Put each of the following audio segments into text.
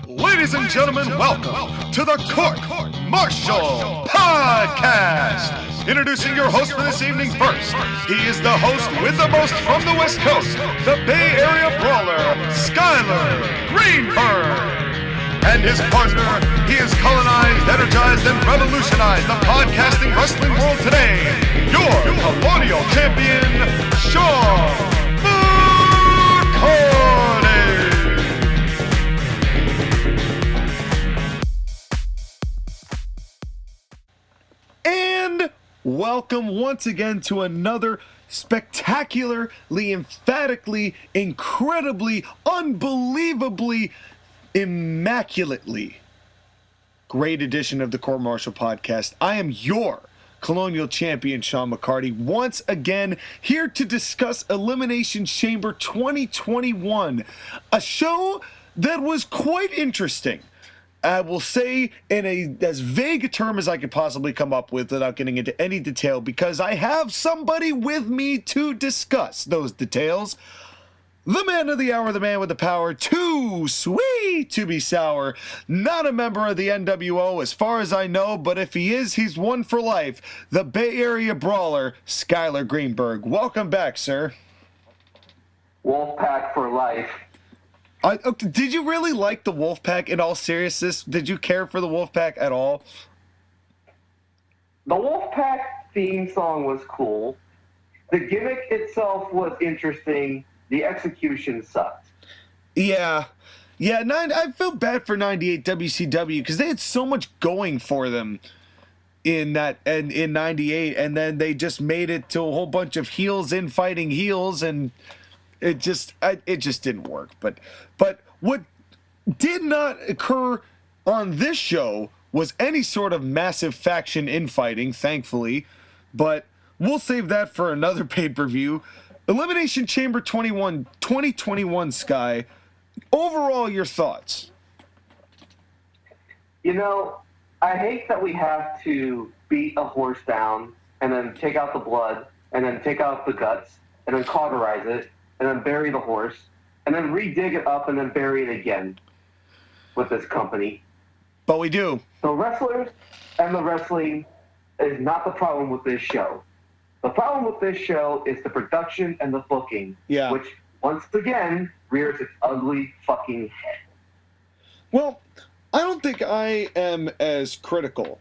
Ladies and gentlemen, welcome to the Court-Martail Podcast. Introducing your host for this evening first. He is the host with the most from the West Coast, the Bay Area Brawler, Skylar Greenberg. And his partner, he has colonized, energized, and revolutionized the podcasting wrestling world today. Your Colonial Champion, Sean McCarty. And welcome once again to another spectacularly, emphatically, incredibly, unbelievably, immaculately great edition of the Court-Martail Podcast. I am your Colonial Champion, Sean McCarty, once again here to discuss Elimination Chamber 2021, a show that was quite interesting. I will say in as vague a term as I could possibly come up with without getting into any detail, because I have somebody with me to discuss those details. The man of the hour, the man with the power, too sweet to be sour, not a member of the NWO as far as I know, but if he is, he's one for life. The Bay Area Brawler, Skylar Greenberg. Welcome back, sir. Wolfpack for life. Did you really like the Wolfpack in all seriousness? Did you care for the Wolfpack at all? The Wolfpack theme song was cool. The gimmick itself was interesting. The execution sucked. Yeah. I feel bad for 98 WCW because they had so much going for them in 98, and then they just made it to a whole bunch of heels fighting heels, and it just didn't work. But what did not occur on this show was any sort of massive faction infighting, thankfully. But we'll save that for another pay-per-view. Elimination Chamber 2021, Sky. Overall, your thoughts? You know, I hate that we have to beat a horse down and then take out the blood and then take out the guts and then cauterize it and then bury the horse and then re-dig it up and then bury it again with this company. But we do. The wrestlers and the wrestling is not the problem with this show. The problem with this show is the production and the booking, which, once again, rears its ugly fucking head. Well, I don't think I am as critical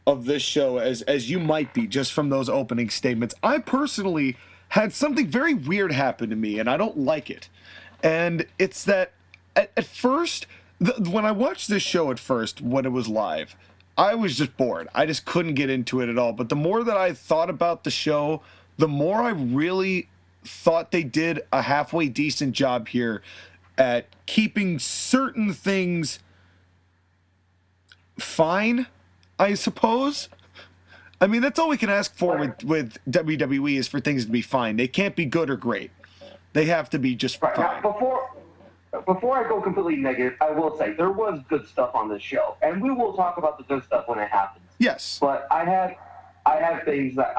of this show as you might be, just from those opening statements. I personally had something very weird happen to me, and I don't like it. And it's that, at first, when I watched this show at first, when it was live, I was just bored. I just couldn't get into it at all. But the more that I thought about the show, the more I really thought they did a halfway decent job here at keeping certain things fine, I suppose. I mean, that's all we can ask for with WWE is for things to be fine. They can't be good or great. They have to be just fine. Now, before I go completely negative, I will say there was good stuff on this show, and we will talk about the good stuff when it happens. Yes. But I have things that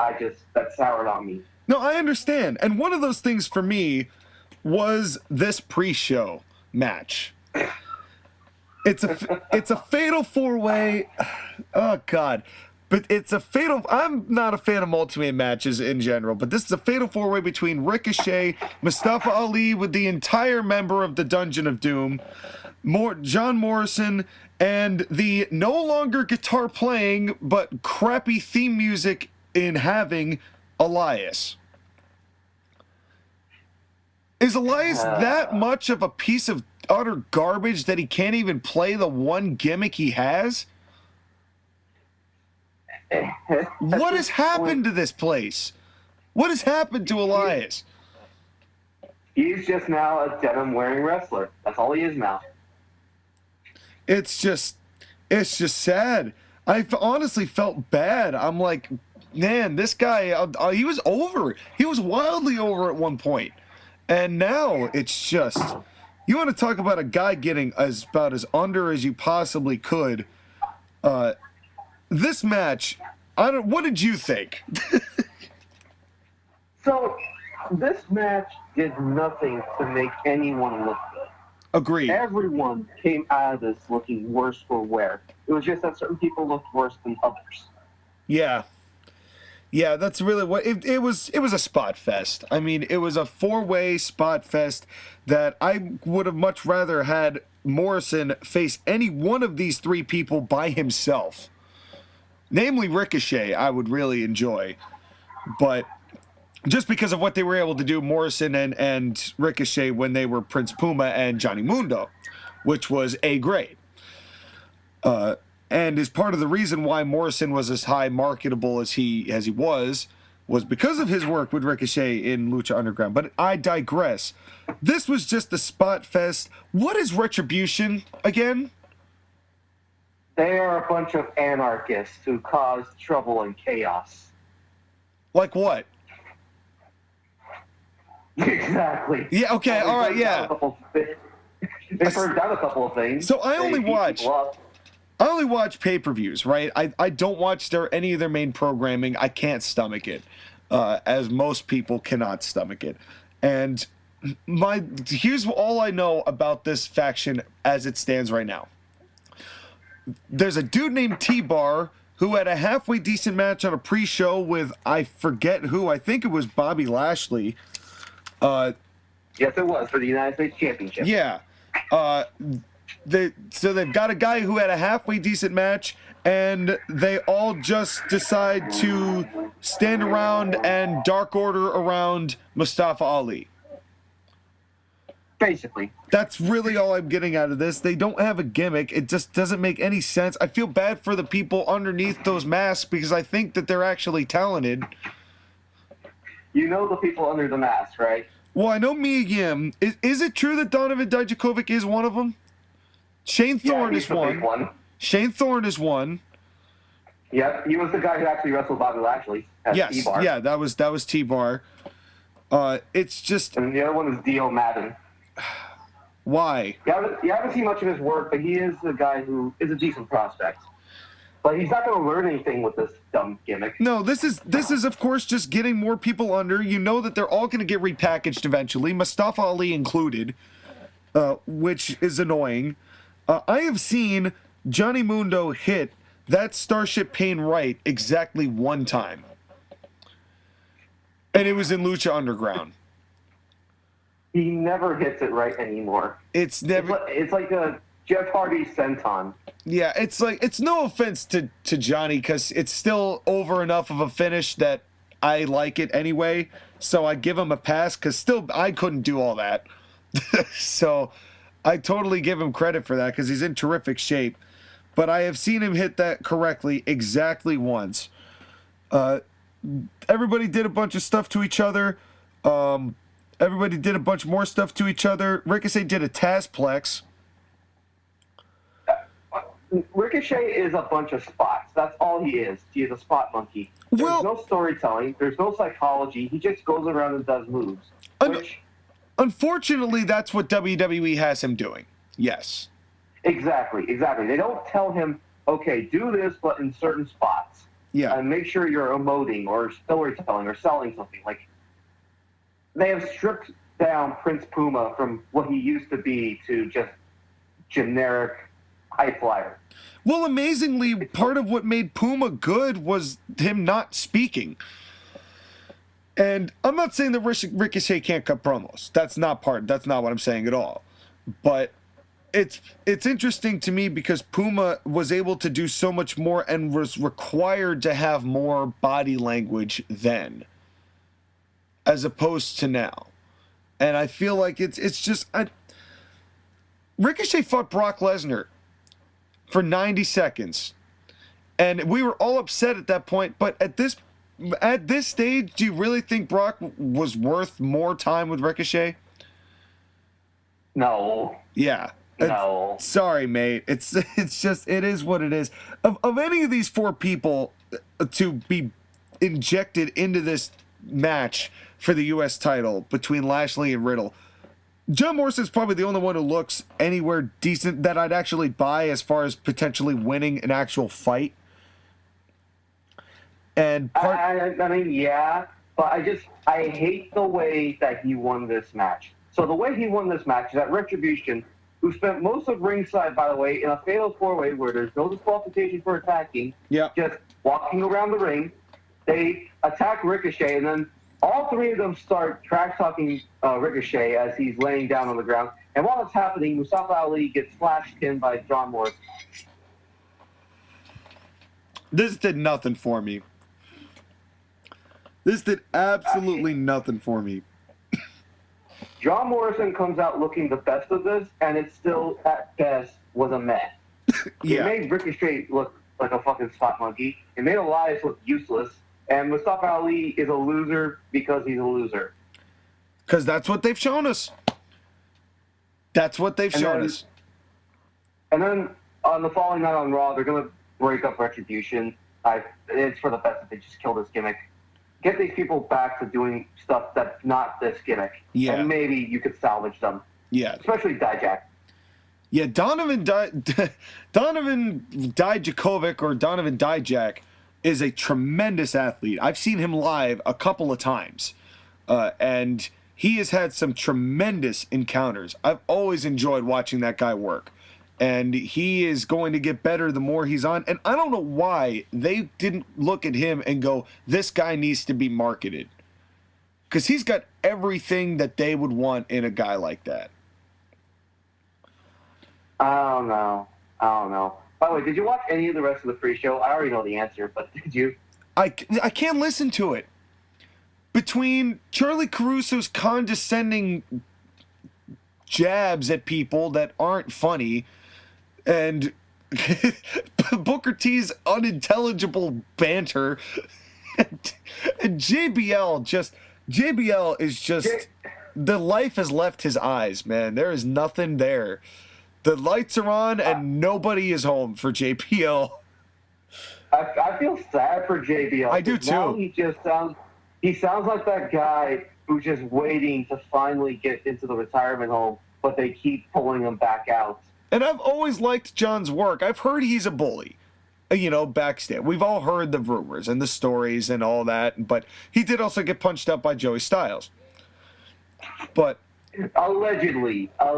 soured on me. No, I understand. And one of those things for me was this pre-show match. It's a fatal four-way. Oh God. But it's a fatal. I'm not a fan of multi-man matches in general, but this is a fatal four-way between Ricochet, Mustafa Ali with the entire member of the Dungeon of Doom, John Morrison, and the no longer guitar playing but crappy theme music in having Elias. Is Elias that much of a piece of utter garbage that he can't even play the one gimmick he has? What has happened to this place? What has happened to Elias? He's just now a denim-wearing wrestler. That's all he is now. It's just sad. I honestly felt bad. I'm like, man, this guy, he was over. He was wildly over at one point. And now it's just, you want to talk about a guy getting about as under as you possibly could. This match, what did you think? So, this match did nothing to make anyone look good. Agreed. Everyone came out of this looking worse for wear. It was just that certain people looked worse than others. Yeah. Yeah, that's really what it was. It was a spot fest. I mean, it was a 4-way spot fest that I would have much rather had Morrison face any one of these 3 people by himself. Namely Ricochet, I would really enjoy. But just because of what they were able to do, Morrison and Ricochet, when they were Prince Puma and Johnny Mundo, which was A grade. And is part of the reason why Morrison was as high marketable as he was because of his work with Ricochet in Lucha Underground. But I digress. This was just the spot fest. What is Retribution again? They are a bunch of anarchists who cause trouble and chaos. Like what? Exactly. Yeah, okay, all right, yeah. They burned down a couple of things. So I only watch pay-per-views, right? I don't watch any of their main programming. I can't stomach it, as most people cannot stomach it. And here's all I know about this faction as it stands right now. There's a dude named T-Bar who had a halfway decent match on a pre-show with, I forget who, I think it was Bobby Lashley. Yes, it was, for the United States Championship. Yeah. So they've got a guy who had a halfway decent match, and they all just decide to stand around and Dark Order around Mustafa Ali. Basically. That's really all I'm getting out of this. They don't have a gimmick. It just doesn't make any sense. I feel bad for the people underneath those masks because I think that they're actually talented. You know the people under the mask, right? Well, I know Mia Yim. Is it true that Donovan Dijakovic is one of them? Shane Thorne is one. Shane Thorne is one. Yep, he was the guy who actually wrestled Bobby Lashley. Yes, T-Bar. yeah, that was T-Bar. It's just... And the other one is Dio Madden. Why? You haven't seen much of his work, but he is a guy who is a decent prospect. But he's not going to learn anything with this dumb gimmick. No, this is of course just getting more people under. You know that they're all going to get repackaged eventually, Mustafa Ali included, which is annoying. I have seen Johnny Mundo hit that Starship Pain right exactly one time. And it was in Lucha Underground. He never hits it right anymore. It's never... It's like a Jeff Hardy senton. Yeah, it's no offense to Johnny, because it's still over enough of a finish that I like it anyway. So I give him a pass, because still I couldn't do all that. So I totally give him credit for that, because he's in terrific shape. But I have seen him hit that correctly exactly once. Everybody did a bunch of stuff to each other. Everybody did a bunch more stuff to each other. Ricochet did a Tazplex. Ricochet is a bunch of spots. That's all he is. He is a spot monkey. There's no storytelling. There's no psychology. He just goes around and does moves. Unfortunately, that's what WWE has him doing. Yes. Exactly. They don't tell him, okay, do this, but in certain spots. Yeah. And make sure you're emoting or storytelling or selling something. Like, they have stripped down Prince Puma from what he used to be to just generic high flyer. Well, amazingly, part of what made Puma good was him not speaking. And I'm not saying that Ricochet can't cut promos. That's not what I'm saying at all. But it's interesting to me because Puma was able to do so much more and was required to have more body language then, as opposed to now. And I feel like it's just... Ricochet fought Brock Lesnar for 90 seconds. And we were all upset at that point. But at this stage, do you really think Brock was worth more time with Ricochet? No. Yeah. No. Sorry, mate. It's just, it is what it is. Of any of these 4 people to be injected into this match for the U.S. title between Lashley and Riddle, John Morrison's probably the only one who looks anywhere decent that I'd actually buy as far as potentially winning an actual fight. And I mean, yeah, but I hate the way that he won this match. So the way he won this match is at Retribution, who spent most of ringside, by the way, in a fatal 4-way where there's no disqualification for attacking, just walking around the ring. They attack Ricochet, and then all three of them start trash-talking Ricochet as he's laying down on the ground. And while it's happening, Mustafa Ali gets flashed in by John Morris. This did nothing for me. This did absolutely nothing for me. John Morrison comes out looking the best of this, and it still, at best, was a mess. It made Ricochet look like a fucking spot monkey. It made Elias look useless. And Mustafa Ali is a loser because he's a loser. Because that's what they've shown us. That's what they've shown us. And then on the following night on Raw, they're going to break up Retribution. It's for the best if they just kill this gimmick. Get these people back to doing stuff that's not this gimmick. Yeah. And maybe you could salvage them. Yeah. Especially Dijak. Yeah, Donovan Dijakovic or Donovan Dijak is a tremendous athlete. I've seen him live a couple of times. And he has had some tremendous encounters. I've always enjoyed watching that guy work. And he is going to get better the more he's on. And I don't know why they didn't look at him and go, this guy needs to be marketed. Because he's got everything that they would want in a guy like that. I don't know. By the way, did you watch any of the rest of the pre-show? I already know the answer, but did you? I can't listen to it. Between Charlie Caruso's condescending jabs at people that aren't funny and Booker T's unintelligible banter and JBL is just the life has left his eyes, man. There is nothing there. The lights are on and nobody is home for JBL. I feel sad for JBL. I do too. Now he sounds like that guy who's just waiting to finally get into the retirement home, but they keep pulling him back out. And I've always liked John's work. I've heard he's a bully, backstage. We've all heard the rumors and the stories and all that, but he did also get punched up by Joey Styles. But allegedly. All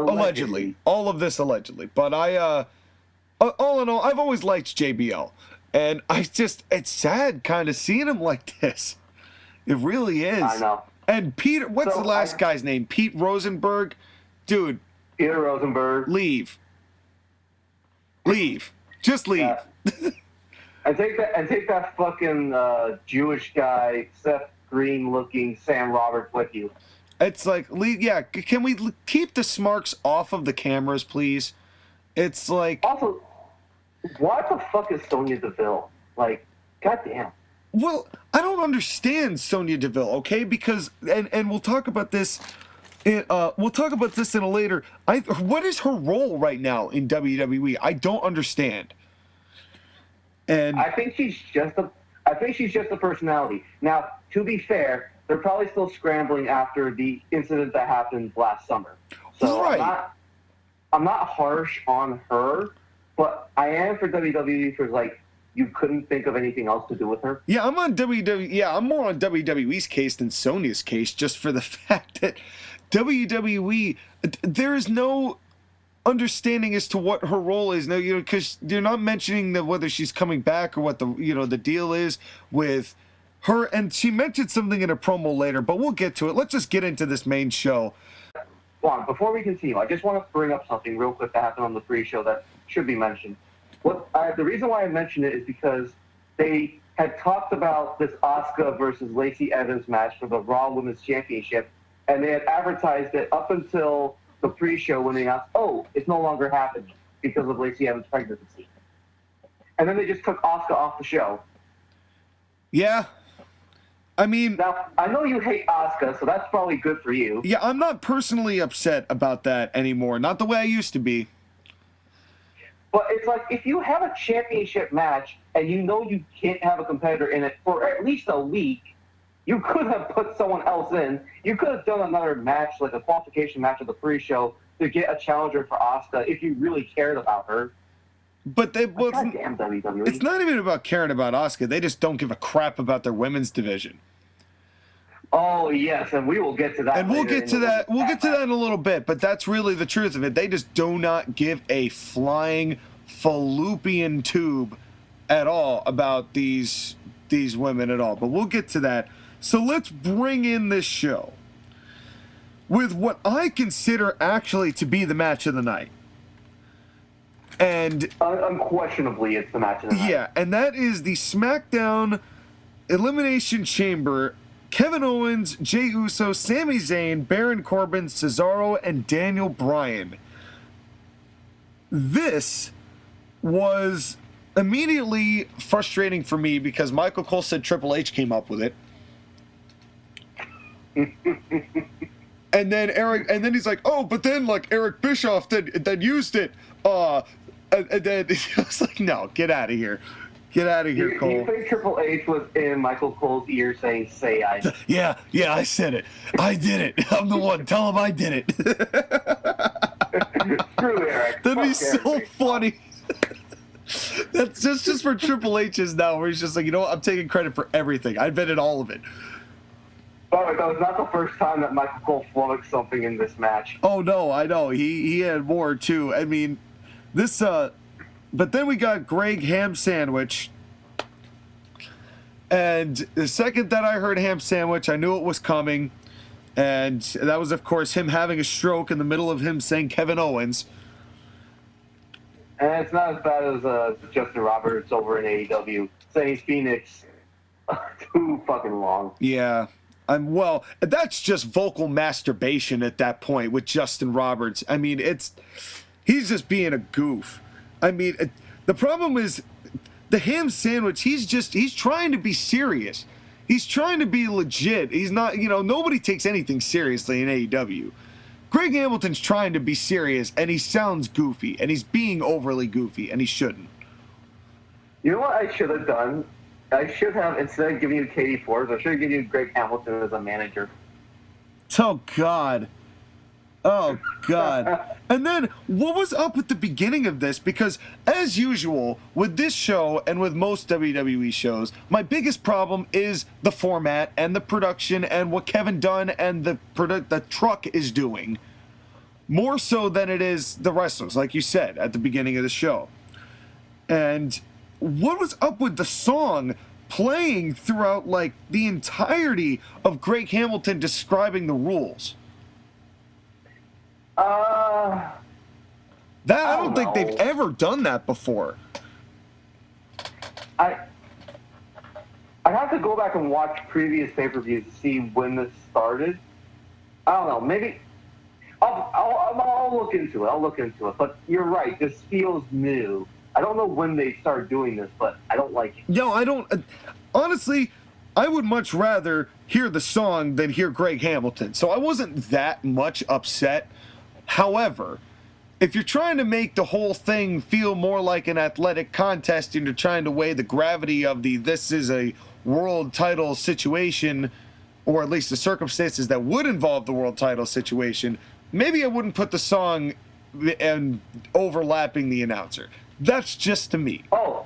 of this allegedly. But all in all, I've always liked JBL. And it's sad kind of seeing him like this. It really is. I know. And Peter, what's the last guy's name? Pete Rosenberg? Dude. Peter Rosenberg. Leave. Just leave. Yeah. and take that fucking Jewish guy, Seth Green looking Sam Roberts with you. It's like, can we keep the smarks off of the cameras, please? It's like... Also, what the fuck is Sonya Deville? Like, goddamn. Well, I don't understand Sonya Deville, okay? Because, and we'll talk about this... we'll talk about this in a later... what is her role right now in WWE? I don't understand. And I think she's just a personality. Now, to be fair, they're probably still scrambling after the incident that happened last summer. So right. I'm not harsh on her, but I am for WWE for you couldn't think of anything else to do with her. Yeah, I'm on WWE. Yeah, I'm more on WWE's case than Sonya's case, just for the fact that WWE, there is no understanding as to what her role is now. Because you're not mentioning whether she's coming back or what the deal is with her. And she mentioned something in a promo later, but we'll get to it. Let's just get into this main show. Juan, before we continue, I just want to bring up something real quick that happened on the pre-show that should be mentioned. The reason why I mentioned it is because they had talked about this Asuka versus Lacey Evans match for the Raw Women's Championship, and they had advertised it up until the pre-show when they announced, it's no longer happening because of Lacey Evans' pregnancy. And then they just took Asuka off the show. Yeah. I mean... Now, I know you hate Asuka, so that's probably good for you. Yeah, I'm not personally upset about that anymore. Not the way I used to be. But it's like, if you have a championship match and you know you can't have a competitor in it for at least a week, you could have put someone else in. You could have done another match, like a qualification match of the pre-show, to get a challenger for Asuka if you really cared about her. But goddamn WWE. It's not even about caring about Asuka. They just don't give a crap about their women's division. Oh yes, and we will get to that. And we'll get to that. We'll get to that in a little bit. But that's really the truth of it. They just do not give a flying fallopian tube at all about these women at all. But we'll get to that. So let's bring in this show with what I consider actually to be the match of the night. And unquestionably, it's the match of the night. Yeah, and that is the SmackDown Elimination Chamber. Kevin Owens, Jey Uso, Sami Zayn, Baron Corbin, Cesaro, and Daniel Bryan. This was immediately frustrating for me because Michael Cole said Triple H came up with it. And then he's like, oh, but then like Eric Bischoff then used it. And then I was like, no, get out of here. Get out of here, Cole. You think Triple H was in Michael Cole's ear saying, say I did? Yeah, I said it. I did it. I'm the one. Tell him I did it. Screw Eric. That'd be so funny. That's just for Triple H's now, where he's just like, you know what? I'm taking credit for everything. I invented all of it. Oh, that was not the first time that Michael Cole flummoxed something in this match. Oh, no, I know. He had more, too. I mean, this, but then we got Greg Ham Sandwich. And the second that I heard Ham Sandwich, I knew it was coming. And that was, of course, him having a stroke in the middle of him saying Kevin Owens. And it's not as bad as Justin Roberts over in AEW saying Phoenix too fucking long. Yeah. Well, that's just vocal masturbation at that point with Justin Roberts. I mean, he's just being a goof. I mean, the problem is the Ham Sandwich, he's trying to be serious. He's trying to be legit. He's not, nobody takes anything seriously in AEW. Greg Hamilton's trying to be serious, and he sounds goofy, and he's being overly goofy, and he shouldn't. You know what I should have done? I should have, instead of giving you Katie Forbes, I should have given you Greg Hamilton as a manager. Oh, God. Oh, God. And then, what was up at the beginning of this? Because, as usual, with this show and with most WWE shows, my biggest problem is the format and the production and what Kevin Dunn and the truck is doing. More so than it is the wrestlers, like you said at the beginning of the show. And what was up with the song playing throughout, like, the entirety of Greg Hamilton describing the rules? I don't think they've ever done that before. I have to go back and watch previous pay-per-views to see when this started. I don't know. Maybe I'll look into it. I'll look into it. But you're right. This feels new. I don't know when they started doing this, but I don't like it. No, I don't. Honestly, I would much rather hear the song than hear Greg Hamilton. So I wasn't that much upset. However, if you're trying to make the whole thing feel more like an athletic contest and you're trying to weigh the gravity of this is a world title situation, or at least the circumstances that would involve the world title situation, maybe I wouldn't put the song and overlapping the announcer. That's just to me. Oh.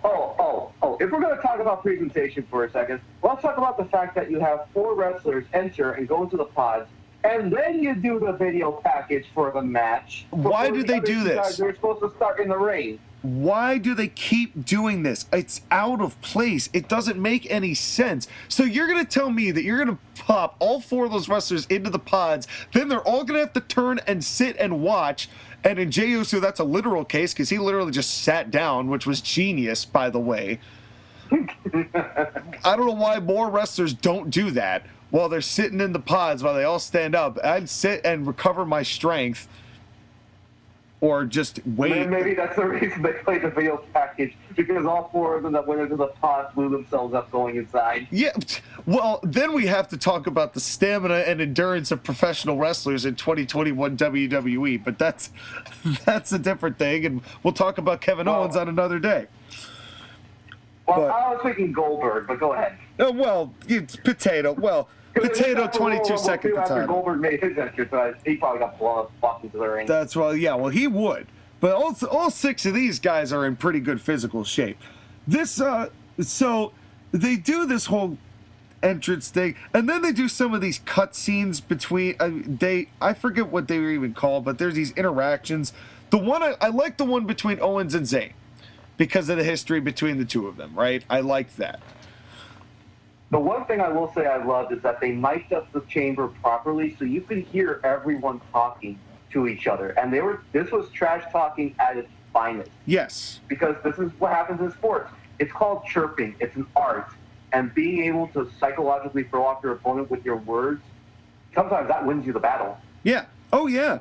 If we're going to talk about presentation for a second, let's talk about the fact that you have 4 wrestlers enter and go into the pods, and then you do the video package for the match. Why do they do this? They're supposed to start in the ring. Why do they keep doing this? It's out of place. It doesn't make any sense. So you're going to tell me that you're going to pop all 4 of those wrestlers into the pods, then they're all going to have to turn and sit and watch. And in Jey Uso, that's a literal case because he literally just sat down, which was genius, by the way. I don't know why more wrestlers don't do that while they're sitting in the pods while they all stand up. I'd sit and recover my strength or just wait. Maybe that's the reason they played the video package, because all 4 of them that went into the pods blew themselves up going inside. Yeah, well, then we have to talk about the stamina and endurance of professional wrestlers in 2021 WWE, but that's a different thing, and we'll talk about Kevin Owens on another day. Well, I was thinking Goldberg, but go ahead. Well, it's potato. Well, potato 22-second after potato. Goldberg made his entrance, he probably got blown up into the ring. That's well, yeah. Well, he would. But all 6 of these guys are in pretty good physical shape. So they do this whole. entrance thing, and then they do some of these cut scenes between I forget what they were even called, but there's these interactions. The one I like the one between Owens and Zayn because of the history between the two of them, right? I like that. The one thing I will say I loved is that they mic'd up the chamber properly so you could hear everyone talking to each other. And this was trash talking at its finest. Yes. Because this is what happens in sports. It's called chirping. It's an art. And being able to psychologically throw off your opponent with your words, sometimes that wins you the battle. Yeah. Oh, yeah.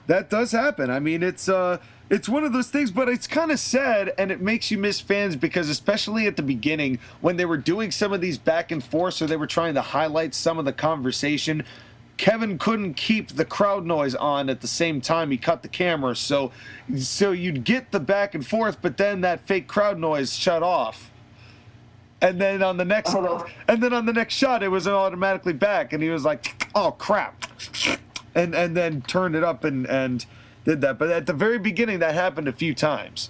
That does happen. I mean, it's one of those things, but it's kind of sad, and it makes you miss fans because especially at the beginning when they were doing some of these back and forth, so they were trying to highlight some of the conversation, Kevin couldn't keep the crowd noise on at the same time. He cut the camera, so you'd get the back and forth, but then that fake crowd noise shut off. And then on the next shot, it was automatically back, and he was like, "Oh crap," and then turned it up and did that. But at the very beginning, that happened a few times.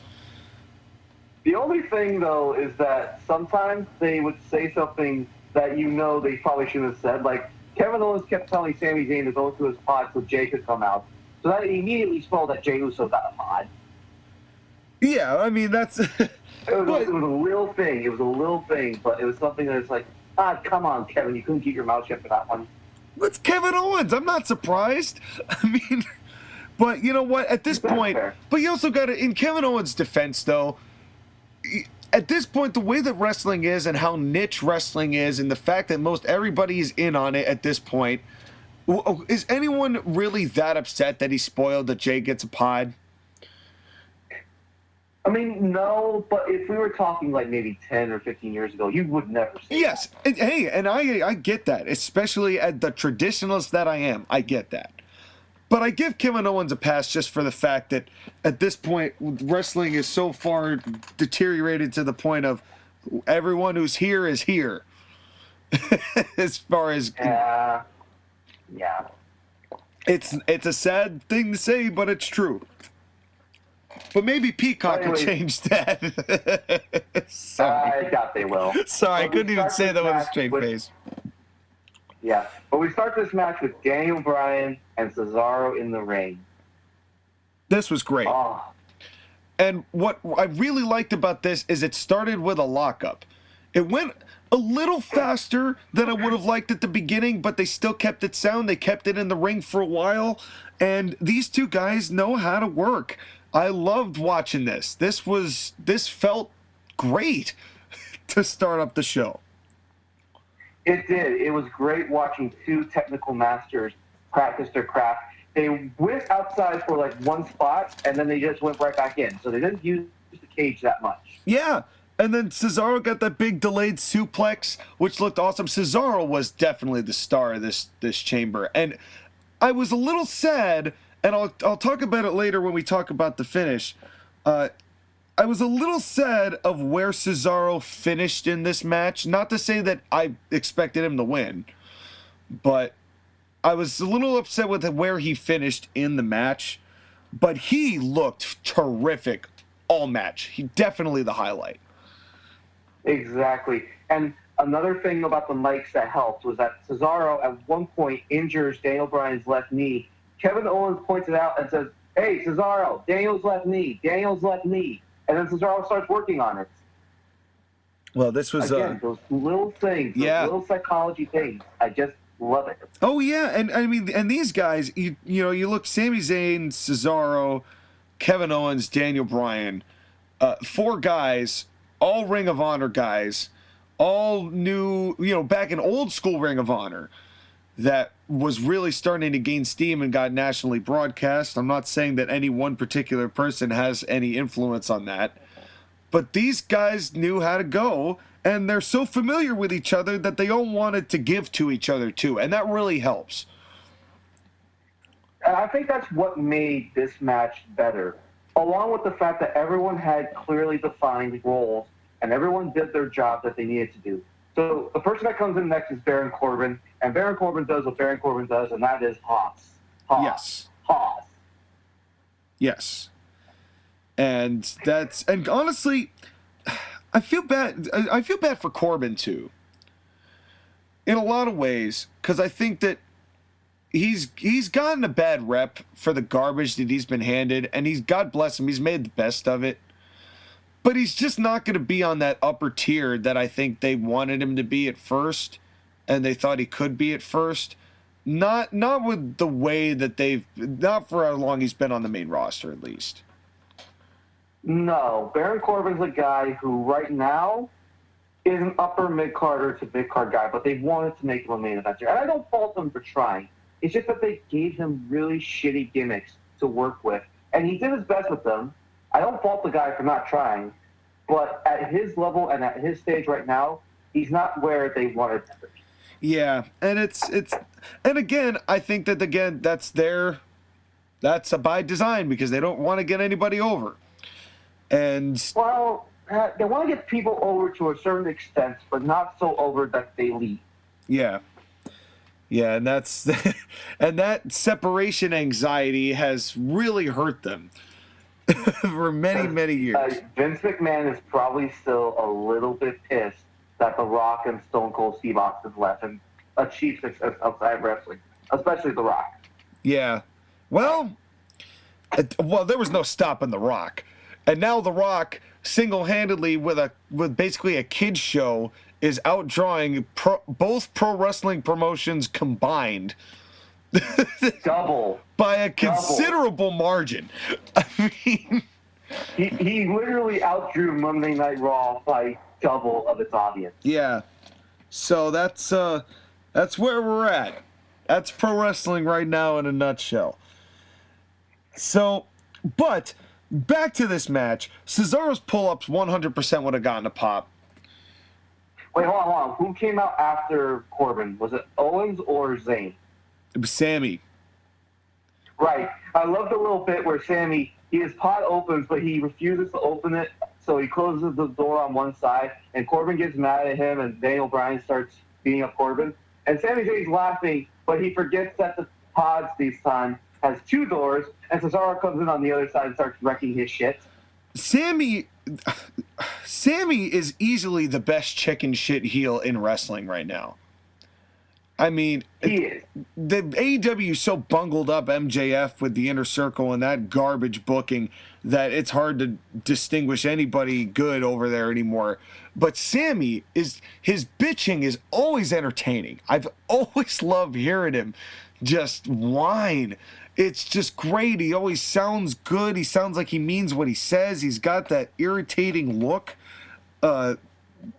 The only thing, though, is that sometimes they would say something that they probably shouldn't have said. Like, Kevin Owens kept telling Sami Zayn to go to his pod so Jay could come out. So that immediately spelled that Jey Uso got a pod. Yeah, I mean, that's... It was a little thing. It was a little thing, but it was something that it's like, come on, Kevin. You couldn't keep your mouth shut for that one. It's Kevin Owens. I'm not surprised. I mean... But you know what? At this point, but you also got to, in Kevin Owens' defense, though, at this point, the way that wrestling is and how niche wrestling is and the fact that most everybody is in on it at this point, is anyone really that upset that he's spoiled that Jay gets a pod? I mean, no, but if we were talking like maybe 10 or 15 years ago, you would never say yes. that. Hey, and I get that, especially as the traditionalist that I am. I get that. But I give Kevin Owens a pass just for the fact that at this point, wrestling is so far deteriorated to the point of everyone who's here is here. As far as... Yeah. It's a sad thing to say, but it's true. But maybe Peacock will change that. Sorry. I doubt they will. Sorry, I couldn't even say that with a straight face. Yeah, but we start this match with Daniel Bryan and Cesaro in the ring. This was great. Oh. And what I really liked about this is it started with a lockup. It went a little faster than I would have liked at the beginning, but they still kept it sound. They kept it in the ring for a while, and these two guys know how to work. I loved watching this. This felt great to start up the show. It did. It was great watching two technical masters practice their craft. They went outside for like one spot, and then they just went right back in. So they didn't use the cage that much. Yeah. And then Cesaro got that big delayed suplex, which looked awesome. Cesaro was definitely the star of this chamber. And I was a little sad, and I'll talk about it later when we talk about the finish. I was a little sad of where Cesaro finished in this match. Not to say that I expected him to win, but I was a little upset with where he finished in the match. But he looked terrific all match. He definitely the highlight. Exactly. And another thing about the mics that helped was that Cesaro at one point injures Daniel Bryan's left knee. Kevin Owens points it out and says, "Hey, Cesaro, Daniel's left knee, Daniel's left knee." And then Cesaro starts working on it. Well, this was... Again, those little things, those little psychology things. I just love it. Oh, yeah. And I mean, and these guys, you look, Sami Zayn, Cesaro, Kevin Owens, Daniel Bryan, 4 guys, all Ring of Honor guys, all new, back in old school Ring of Honor that was really starting to gain steam and got nationally broadcast. I'm not saying that any one particular person has any influence on that, but these guys knew how to go, and they're so familiar with each other that they all wanted to give to each other too, and that really helps. And I think that's what made this match better, along with the fact that everyone had clearly defined roles and everyone did their job that they needed to do. So the person that comes in next is Baron Corbin, and Baron Corbin does what Baron Corbin does, and that is Hoss. Yes. Hoss. Yes. And honestly, I feel bad for Corbin too. in a lot of ways, because I think that he's gotten a bad rep for the garbage that he's been handed, and God bless him, he's made the best of it. But he's just not going to be on that upper tier that I think they wanted him to be at first, and they thought he could be at first. Not with the way that not for how long he's been on the main roster, at least. No, Baron Corbin's a guy who right now is an upper mid-carder to mid-card guy, but they wanted to make him a main eventer. And I don't fault them for trying. It's just that they gave him really shitty gimmicks to work with. And he did his best with them. I don't fault the guy for not trying. But at his level and at his stage right now, he's not where they wanted him to be. Yeah, and and again, I think that that's by design, because they don't want to get anybody over. And well, they want to get people over to a certain extent, but not so over that they leave. Yeah, and that's and that separation anxiety has really hurt them for many years. Vince McMahon is probably still a little bit pissed that The Rock and Stone Cold Steve Austin left and achieved success outside wrestling, especially The Rock. Yeah, well, there was no stopping The Rock, and now The Rock single-handedly with basically a kids show is outdrawing both pro wrestling promotions combined. Double. By a considerable margin. I mean, he literally outdrew Monday Night Raw by double of its audience. Yeah. So that's where we're at. That's pro wrestling right now in a nutshell. So, but back to this match. Cesaro's pull-ups 100% would have gotten a pop. Wait, hold on. Who came out after Corbin? Was it Owens or Zayn? It was Sammy. Right. I love the little bit where his pot opens, but he refuses to open it, so he closes the door on one side, and Corbin gets mad at him, and Daniel Bryan starts beating up Corbin. And Sami Zayn's laughing, but he forgets that the pods this time has two doors, and Cesaro comes in on the other side and starts wrecking his shit. Sammy is easily the best chicken shit heel in wrestling right now. I mean, he is. The AEW is so bungled up MJF with the Inner Circle and that garbage booking that it's hard to distinguish anybody good over there anymore. But Sammy, his bitching is always entertaining. I've always loved hearing him just whine. It's just great. He always sounds good. He sounds like he means what he says. He's got that irritating look that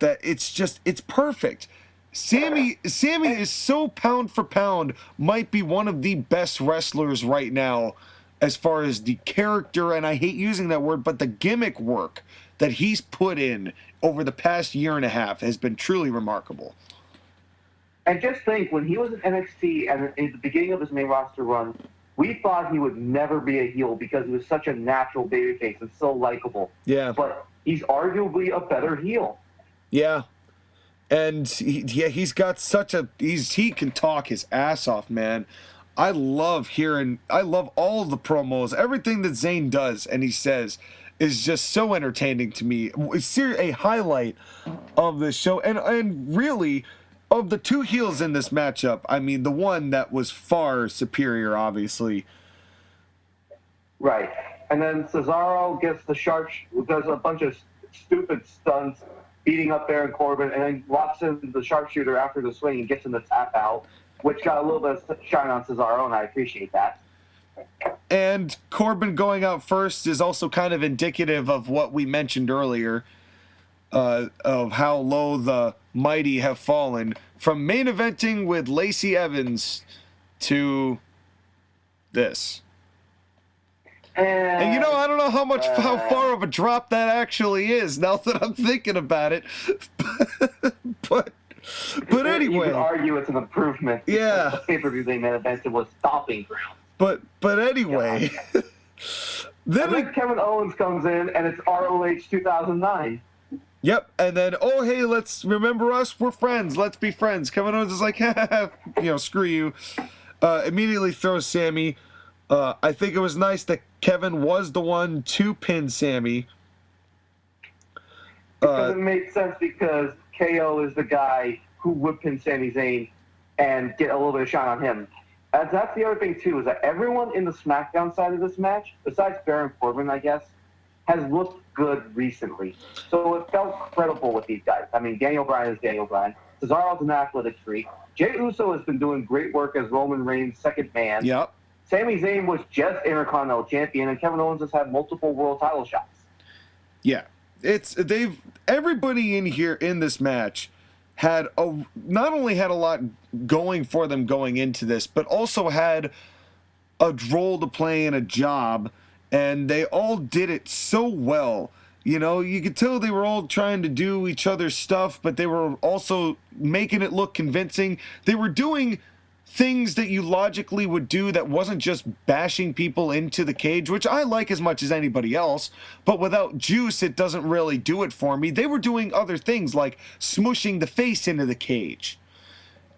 it's perfect. Sammy is so pound for pound, might be one of the best wrestlers right now as far as the character, and I hate using that word, but the gimmick work that he's put in over the past year and a half has been truly remarkable. And just think, when he was in NXT and in the beginning of his main roster run, we thought he would never be a heel because he was such a natural babyface and so likable. Yeah. But he's arguably a better heel. Yeah. And he's got he can talk his ass off, man. I love all the promos. Everything that Zayn does and he says is just so entertaining to me. It's a highlight of the show. And really, of the two heels in this matchup, I mean, the one that was far superior, obviously. Right. And then Cesaro does a bunch of stupid stunts, beating up Baron Corbin, and then locks in the sharpshooter after the swing and gets him the tap out, which got a little bit of shine on Cesaro, and I appreciate that. And Corbin going out first is also kind of indicative of what we mentioned earlier, of how low the mighty have fallen from main eventing with Lacey Evans to this. And I don't know how far of a drop that actually is now that I'm thinking about it. but anyway, you could argue it's an improvement. Yeah, the pay-per-view they main evented was stopping ground. But anyway, yeah. then Kevin Owens comes in and it's ROH 2009. Yep, and then hey, let's remember us. We're friends. Let's be friends. Kevin Owens is like, screw you. Immediately throws Sammy. I think it was nice that Kevin was the one to pin Sammy. Because it made sense because KO is the guy who would pin Sami Zayn and get a little bit of shine on him. As that's the other thing, too, is that everyone in the SmackDown side of this match, besides Baron Corbin, I guess, has looked good recently. So it felt credible with these guys. I mean, Daniel Bryan is Daniel Bryan. Cesaro's an athletic freak. Jey Uso has been doing great work as Roman Reigns' second man. Yep. Sami Zayn was just Intercontinental Champion, and Kevin Owens has had multiple world title shots. Yeah. Everybody in here in this match had not only had a lot going for them going into this, but also had a role to play in a job, and they all did it so well. You know, you could tell they were all trying to do each other's stuff, but they were also making it look convincing. They were doing things that you logically would do that wasn't just bashing people into the cage, which I like as much as anybody else, but without juice, it doesn't really do it for me. They were doing other things like smushing the face into the cage,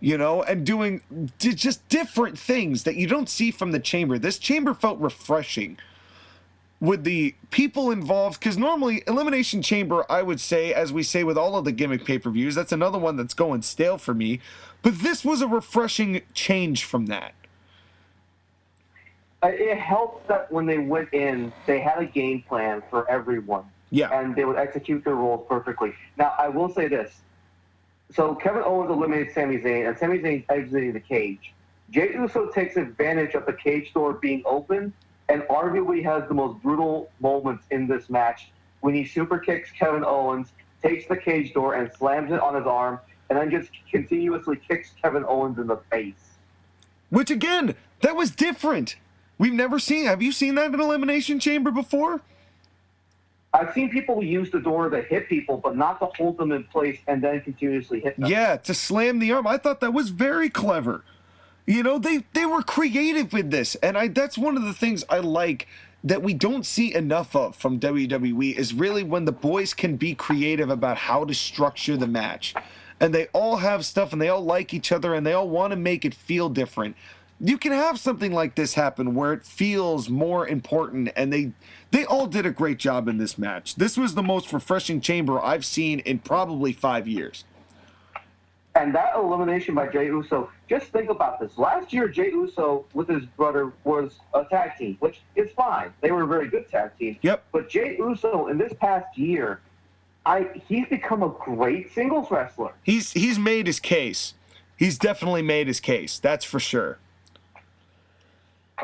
you know, and doing just different things that you don't see from the chamber. This chamber felt refreshing with the people involved, because normally Elimination Chamber, I would say, as we say with all of the gimmick pay-per-views, that's another one that's going stale for me, but this was a refreshing change from that. It helped that when they went in, they had a game plan for everyone. Yeah. And they would execute their roles perfectly. Now, I will say this. So Kevin Owens eliminated Sami Zayn, and Sami Zayn's exiting the cage. Jey Uso takes advantage of the cage door being open, and arguably has the most brutal moments in this match when he super kicks Kevin Owens, takes the cage door and slams it on his arm, and then just continuously kicks Kevin Owens in the face. Which, again, that was different. We've never seen... Have you seen that in Elimination Chamber before? I've seen people use the door to hit people, but not to hold them in place and then continuously hit them. Yeah, to slam the arm. I thought that was very clever. You know, they were creative with this, and that's one of the things I like that we don't see enough of from WWE is really when the boys can be creative about how to structure the match. And they all have stuff, and they all like each other, and they all want to make it feel different. You can have something like this happen where it feels more important, and they all did a great job in this match. This was the most refreshing chamber I've seen in probably 5 years. And that elimination by Jey Uso, just think about this. Last year, Jey Uso with his brother was a tag team, which is fine. They were a very good tag team. Yep. But Jey Uso, in this past year, he's become a great singles wrestler. He's made his case. He's definitely made his case. That's for sure.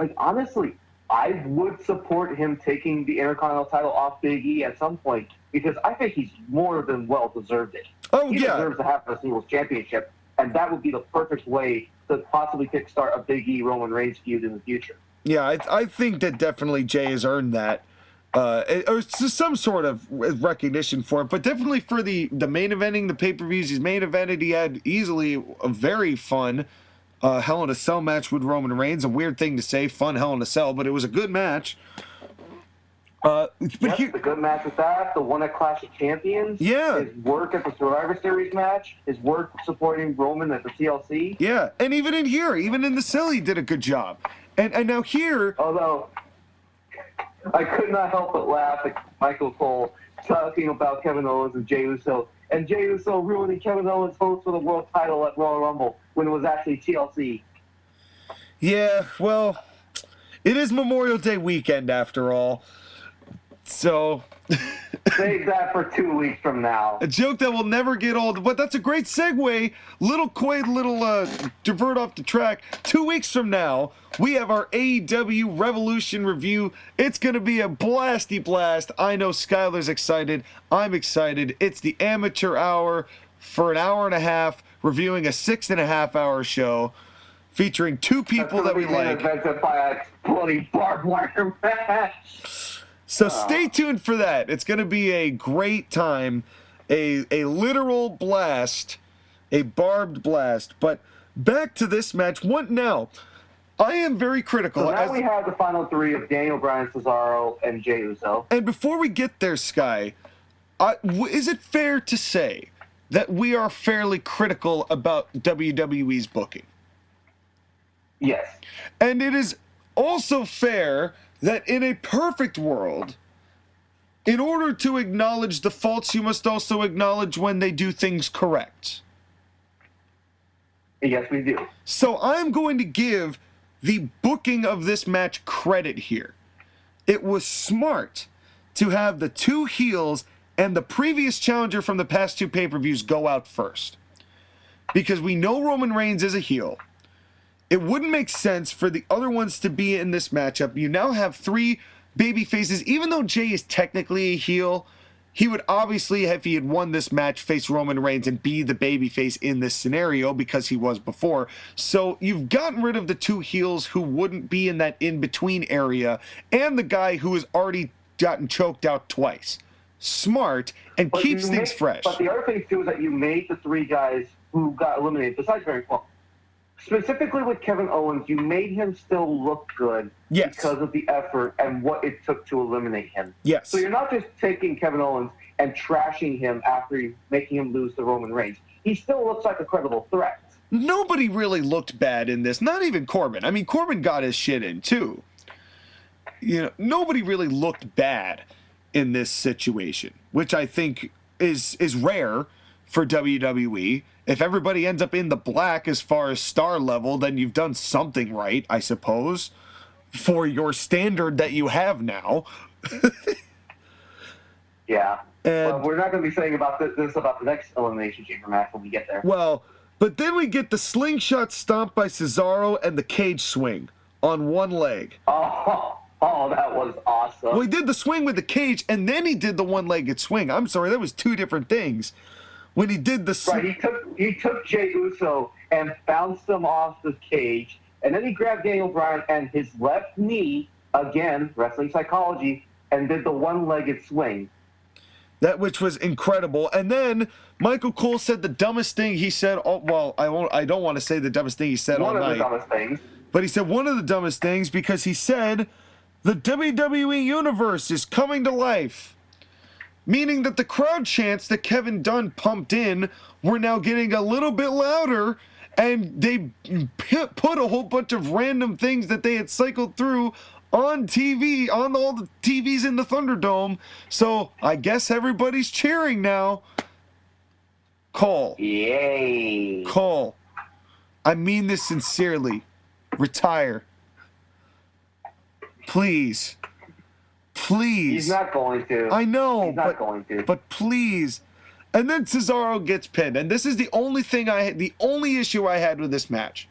Like, honestly, I would support him taking the Intercontinental title off Big E at some point, because I think he's more than well deserved it. Oh, he yeah. deserves to have a singles championship, and that would be the perfect way to possibly kickstart a Big E Roman Reigns feud in the future. Yeah, I think that definitely Jey has earned that. Or some sort of recognition for it, but definitely for the main eventing, the pay-per-views he's main evented, he had easily a very fun Hell in a Cell match with Roman Reigns. A weird thing to say, fun Hell in a Cell, but it was a good match. Yes, the good match with that, the one at Clash of Champions. Yeah. His work at the Survivor Series match, his work supporting Roman at the TLC. Yeah, and even in here, even in the Cell, he did a good job. And now here... Although, I could not help but laugh at Michael Cole talking about Kevin Owens and Jey Uso, and Jey Uso ruining Kevin Owens' hopes for the world title at Royal Rumble when it was actually TLC. Yeah, well, it is Memorial Day weekend after all. So... Save that for 2 weeks from now. A joke that will never get old, but that's a great segue. Little divert off the track. 2 weeks from now, we have our AEW Revolution review. It's going to be a blasty blast. I know Skylar's excited. I'm excited. It's the amateur hour for an hour and a half, reviewing a 6.5 hour show featuring two people that we like. Invented by a bloody barbed wire match. So stay tuned for that. It's going to be a great time, a literal blast, a barbed blast. But back to this match. What now? I am very critical. So now we have the final three of Daniel Bryan, Cesaro, and Jey Uso. And before we get there, Sky, is it fair to say that we are fairly critical about WWE's booking? Yes. And it is also fair that in a perfect world, in order to acknowledge the faults, you must also acknowledge when they do things correct. Yes, we do. So I'm going to give the booking of this match credit here. It was smart to have the two heels and the previous challenger from the past two pay-per-views go out first. Because we know Roman Reigns is a heel. It wouldn't make sense for the other ones to be in this matchup. You now have three baby faces. Even though Jay is technically a heel, he would obviously, if he had won this match, face Roman Reigns and be the babyface in this scenario because he was before. So you've gotten rid of the two heels who wouldn't be in that in-between area and the guy who has already gotten choked out twice. Smart and keeps things fresh. But the other thing, too, is that you made the three guys who got eliminated, besides Very well, specifically with Kevin Owens, you made him still look good because of the effort and what it took to eliminate him. Yes. So you're not just taking Kevin Owens and trashing him after making him lose to Roman Reigns. He still looks like a credible threat. Nobody really looked bad in this, not even Corbin. I mean, Corbin got his shit in, too. You know, nobody really looked bad in this situation, which I think is rare for WWE. If everybody ends up in the black as far as star level, then you've done something right, I suppose, for your standard that you have now. Yeah. And, well, we're not going to be saying about this about the next Elimination Chamber match when we get there. Well, but then we get the slingshot stomp by Cesaro and the cage swing on one leg. Oh, that was awesome. Well, he did the swing with the cage, and then he did the one-legged swing. I'm sorry, that was two different things. When he did the... Right, he took Jey Uso and bounced him off the cage, and then he grabbed Daniel Bryan and his left knee, again, wrestling psychology, and did the one-legged swing. That which was incredible. And then Michael Cole said the dumbest thing he said. Oh, well, I don't want to say the dumbest thing he said all night. One of the dumbest things. But he said one of the dumbest things because he said the WWE Universe is coming to life. Meaning that the crowd chants that Kevin Dunn pumped in were now getting a little bit louder, and they put a whole bunch of random things that they had cycled through on TV, on all the TVs in the Thunderdome. So I guess everybody's cheering now. Cole. Yay. Cole. I mean this sincerely. Retire. Please. Please. He's not going to. I know. He's not going to. But please. And then Cesaro gets pinned. And this is the only issue I had with this match.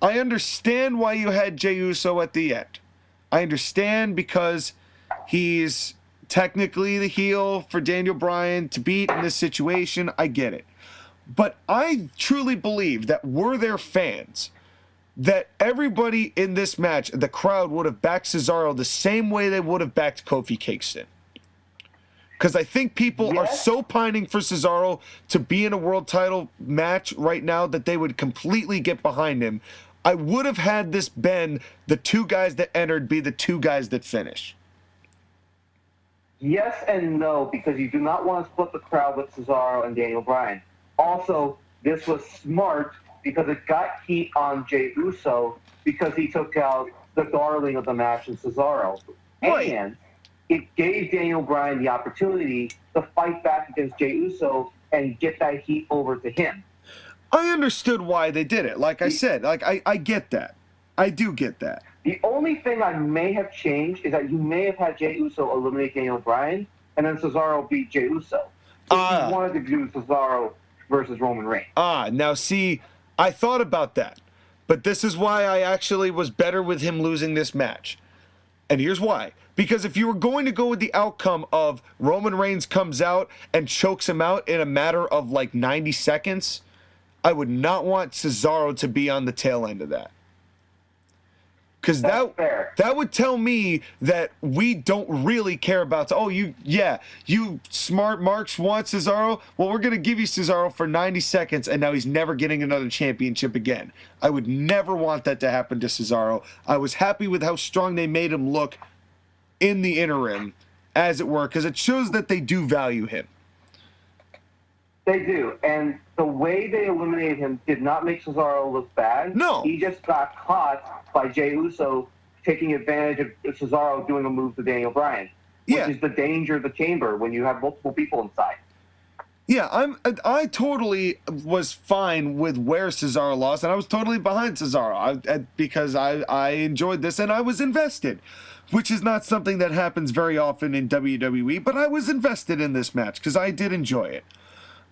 I understand why you had Jey Uso at the end. I understand because he's technically the heel for Daniel Bryan to beat in this situation. I get it. But I truly believe that were there fans, that everybody in this match, the crowd would have backed Cesaro the same way they would have backed Kofi Kingston. Because I think people are so pining for Cesaro to be in a world title match right now that they would completely get behind him. I would have had this been the two guys that entered be the two guys that finish. Yes and no, because you do not want to split the crowd with Cesaro and Daniel Bryan. Also, this was smart because it got heat on Jey Uso because he took out the darling of the match in Cesaro. Right. And it gave Daniel Bryan the opportunity to fight back against Jey Uso and get that heat over to him. I understood why they did it. Like I said, I get that. I do get that. The only thing I may have changed is that you may have had Jey Uso eliminate Daniel Bryan and then Cesaro beat Jey Uso. If you wanted to do Cesaro versus Roman Reigns. Now see, I thought about that. But this is why I actually was better with him losing this match. And here's why. Because if you were going to go with the outcome of Roman Reigns comes out and chokes him out in a matter of like 90 seconds, I would not want Cesaro to be on the tail end of that. Because that would tell me that we don't really care about, you smart marks want Cesaro. Well, we're going to give you Cesaro for 90 seconds, and now he's never getting another championship again. I would never want that to happen to Cesaro. I was happy with how strong they made him look in the interim, as it were, because it shows that they do value him. They do, and the way they eliminated him did not make Cesaro look bad. No. He just got caught by Jey Uso taking advantage of Cesaro doing a move to Daniel Bryan, which is the danger of the chamber when you have multiple people inside. Yeah, I totally was fine with where Cesaro lost, and I was totally behind Cesaro because I enjoyed this and I was invested, which is not something that happens very often in WWE, but I was invested in this match because I did enjoy it.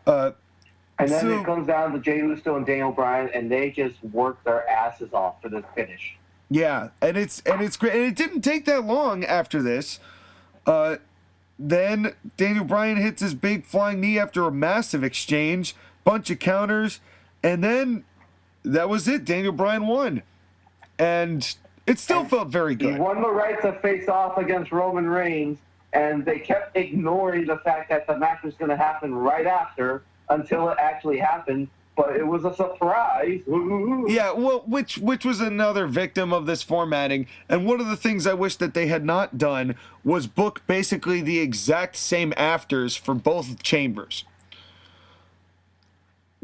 And then it comes down to Jey Uso and Daniel Bryan, and they just work their asses off for this finish. Yeah, and it's great, and it didn't take that long after this. Then Daniel Bryan hits his big flying knee after a massive exchange, bunch of counters, and then that was it. Daniel Bryan won, and it still felt very good. He won the right to face off against Roman Reigns, and they kept ignoring the fact that the match was going to happen right after until it actually happened. But it was a surprise. Yeah, well, which was another victim of this formatting. And one of the things I wish that they had not done was book basically the exact same afters for both chambers.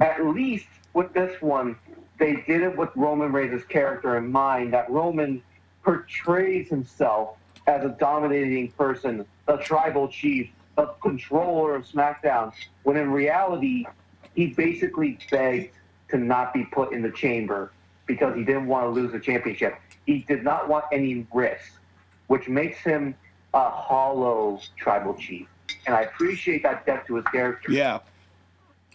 At least with this one, they did it with Roman Reigns' character in mind, that Roman portrays himself as a dominating person, the tribal chief, the controller of SmackDown, when in reality, he basically begged to not be put in the chamber because he didn't want to lose the championship. He did not want any risk, which makes him a hollow tribal chief. And I appreciate that depth to his character. Yeah.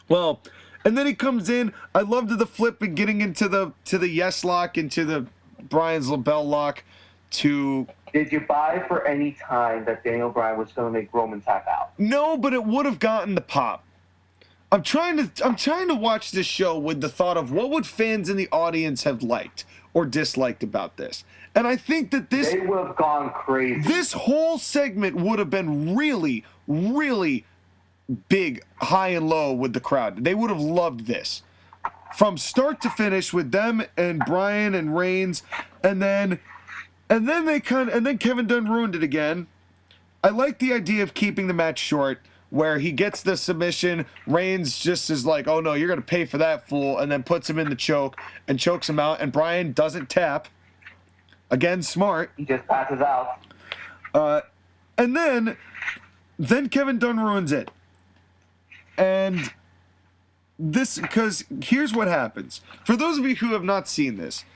Well, and then he comes in. I loved the flip and getting into the yes lock, into the Bryan's label lock to... Did you buy for any time that Daniel Bryan was going to make Roman tap out? No, but it would have gotten the pop. I'm trying to watch this show with the thought of what would fans in the audience have liked or disliked about this. And I think that they would have gone crazy. This whole segment would have been really, really big, high and low with the crowd. They would have loved this. From start to finish with them and Bryan and Reigns, and then Kevin Dunn ruined it again. I like the idea of keeping the match short, where he gets the submission, Reigns just is like, oh no, you're going to pay for that, fool, and then puts him in the choke and chokes him out, and Bryan doesn't tap. Again, smart. He just passes out. And then Kevin Dunn ruins it. And this, because here's what happens. For those of you who have not seen this,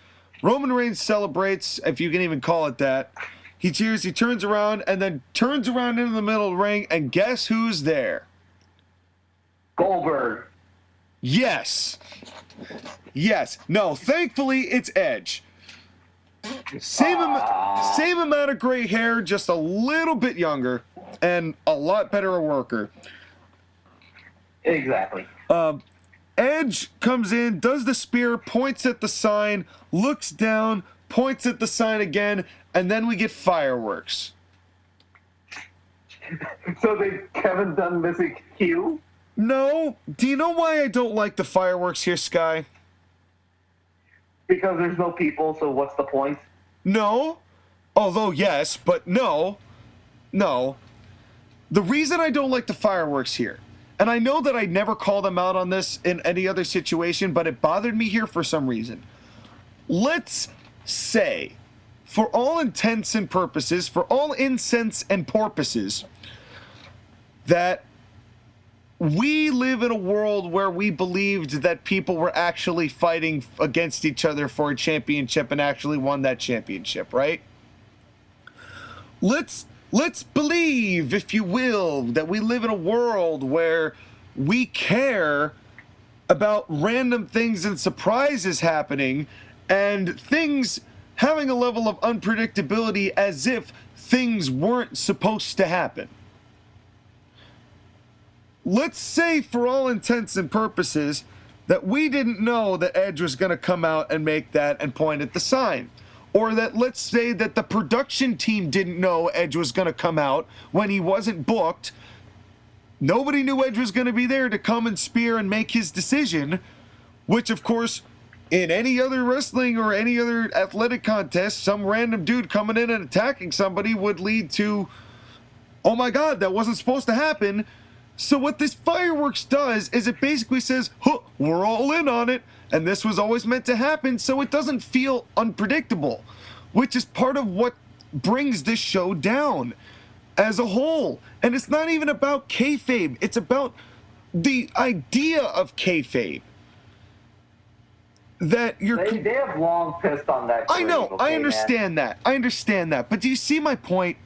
Roman Reigns celebrates, if you can even call it that. He cheers, he turns around, and then turns around into the middle of the ring, and guess who's there? Goldberg. Yes. Yes. No, thankfully, it's Edge. Same amount of gray hair, just a little bit younger, and a lot better a worker. Exactly. Edge comes in, does the spear, points at the sign, looks down, points at the sign again, and then we get fireworks. So they Kevin Dunn missing cue? No. Do you know why I don't like the fireworks here, Sky? Because there's no people, so what's the point? No. Although, yes, but no. No. The reason I don't like the fireworks here, and I know that I never call them out on this in any other situation, but it bothered me here for some reason. Let's say, for all intents and purposes, for all intents and porpoises, that we live in a world where we believed that people were actually fighting against each other for a championship and actually won that championship, right? Let's believe, if you will, that we live in a world where we care about random things and surprises happening and things having a level of unpredictability as if things weren't supposed to happen. Let's say, for all intents and purposes, that we didn't know that Edge was going to come out and make that and point at the sign. Or that, let's say that the production team didn't know Edge was going to come out when he wasn't booked. Nobody knew Edge was going to be there to come and spear and make his decision, which, of course, in any other wrestling or any other athletic contest, some random dude coming in and attacking somebody would lead to, oh my God, that wasn't supposed to happen. So what this fireworks does is it basically says, huh, we're all in on it, and this was always meant to happen, so it doesn't feel unpredictable, which is part of what brings this show down as a whole. And it's not even about kayfabe. It's about the idea of kayfabe that they have long pissed on that. I know, okay, I understand that. I understand that. But do you see my point?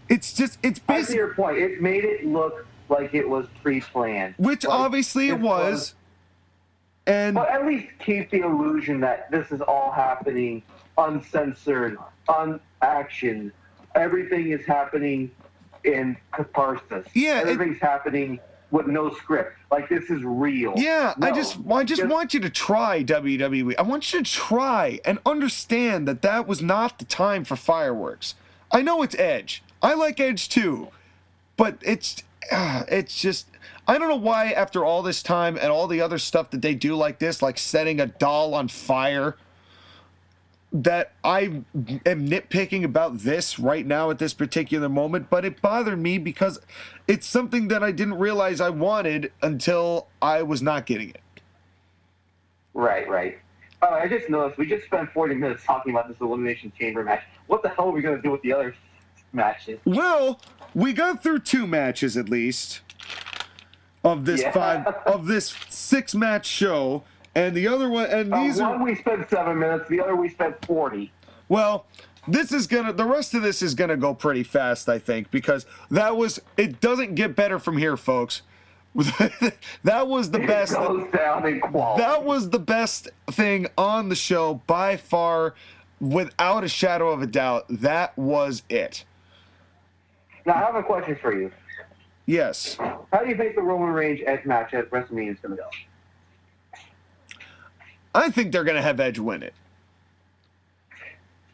It's basically... I see your point. It made it look like it was pre-planned. Which like, obviously it was. But at least keep the illusion that this is all happening uncensored, unactioned. Everything is happening in catharsis. Yeah. Everything's happening with no script. Like, this is real. Yeah, no, I just want you to try, WWE. I want you to try and understand that that was not the time for fireworks. I know it's Edge. I like Edge too. But it's just... I don't know why after all this time and all the other stuff that they do like this, like setting a doll on fire, that I am nitpicking about this right now at this particular moment, but it bothered me because it's something that I didn't realize I wanted until I was not getting it. Right. Oh, I just noticed we just spent 40 minutes talking about this Elimination Chamber match. What the hell are we going to do with the other matches? Well, we got through 2 matches at least of this this 6-match show. And the other one, and these one we spent 7 minutes, the other we spent 40. Well, the rest of this is gonna go pretty fast, I think, because it doesn't get better from here, folks. That was the best. It goes down in quality. That was the best thing on the show by far, without a shadow of a doubt. That was it. Now, I have a question for you. Yes. How do you think the Roman Reigns Edge match at WrestleMania is gonna go? I think they're going to have Edge win it.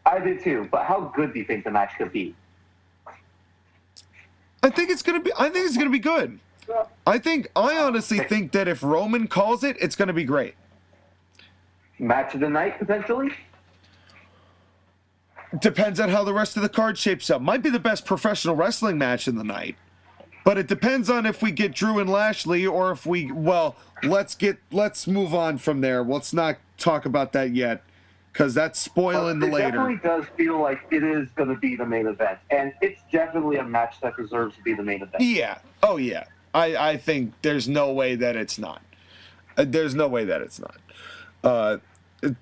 I do too, but how good do you think the match could be? I think it's going to be good. I honestly think that if Roman calls it, it's going to be great. Match of the night, potentially? Depends on how the rest of the card shapes up. Might be the best professional wrestling match in the night. But it depends on if we get Drew and Lashley or if we, well, let's move on from there. Let's not talk about that yet, because that's spoiling the later. It definitely does feel like it is going to be the main event, and it's definitely a match that deserves to be the main event. Yeah. Oh, yeah. I think there's no way that it's not. There's no way that it's not.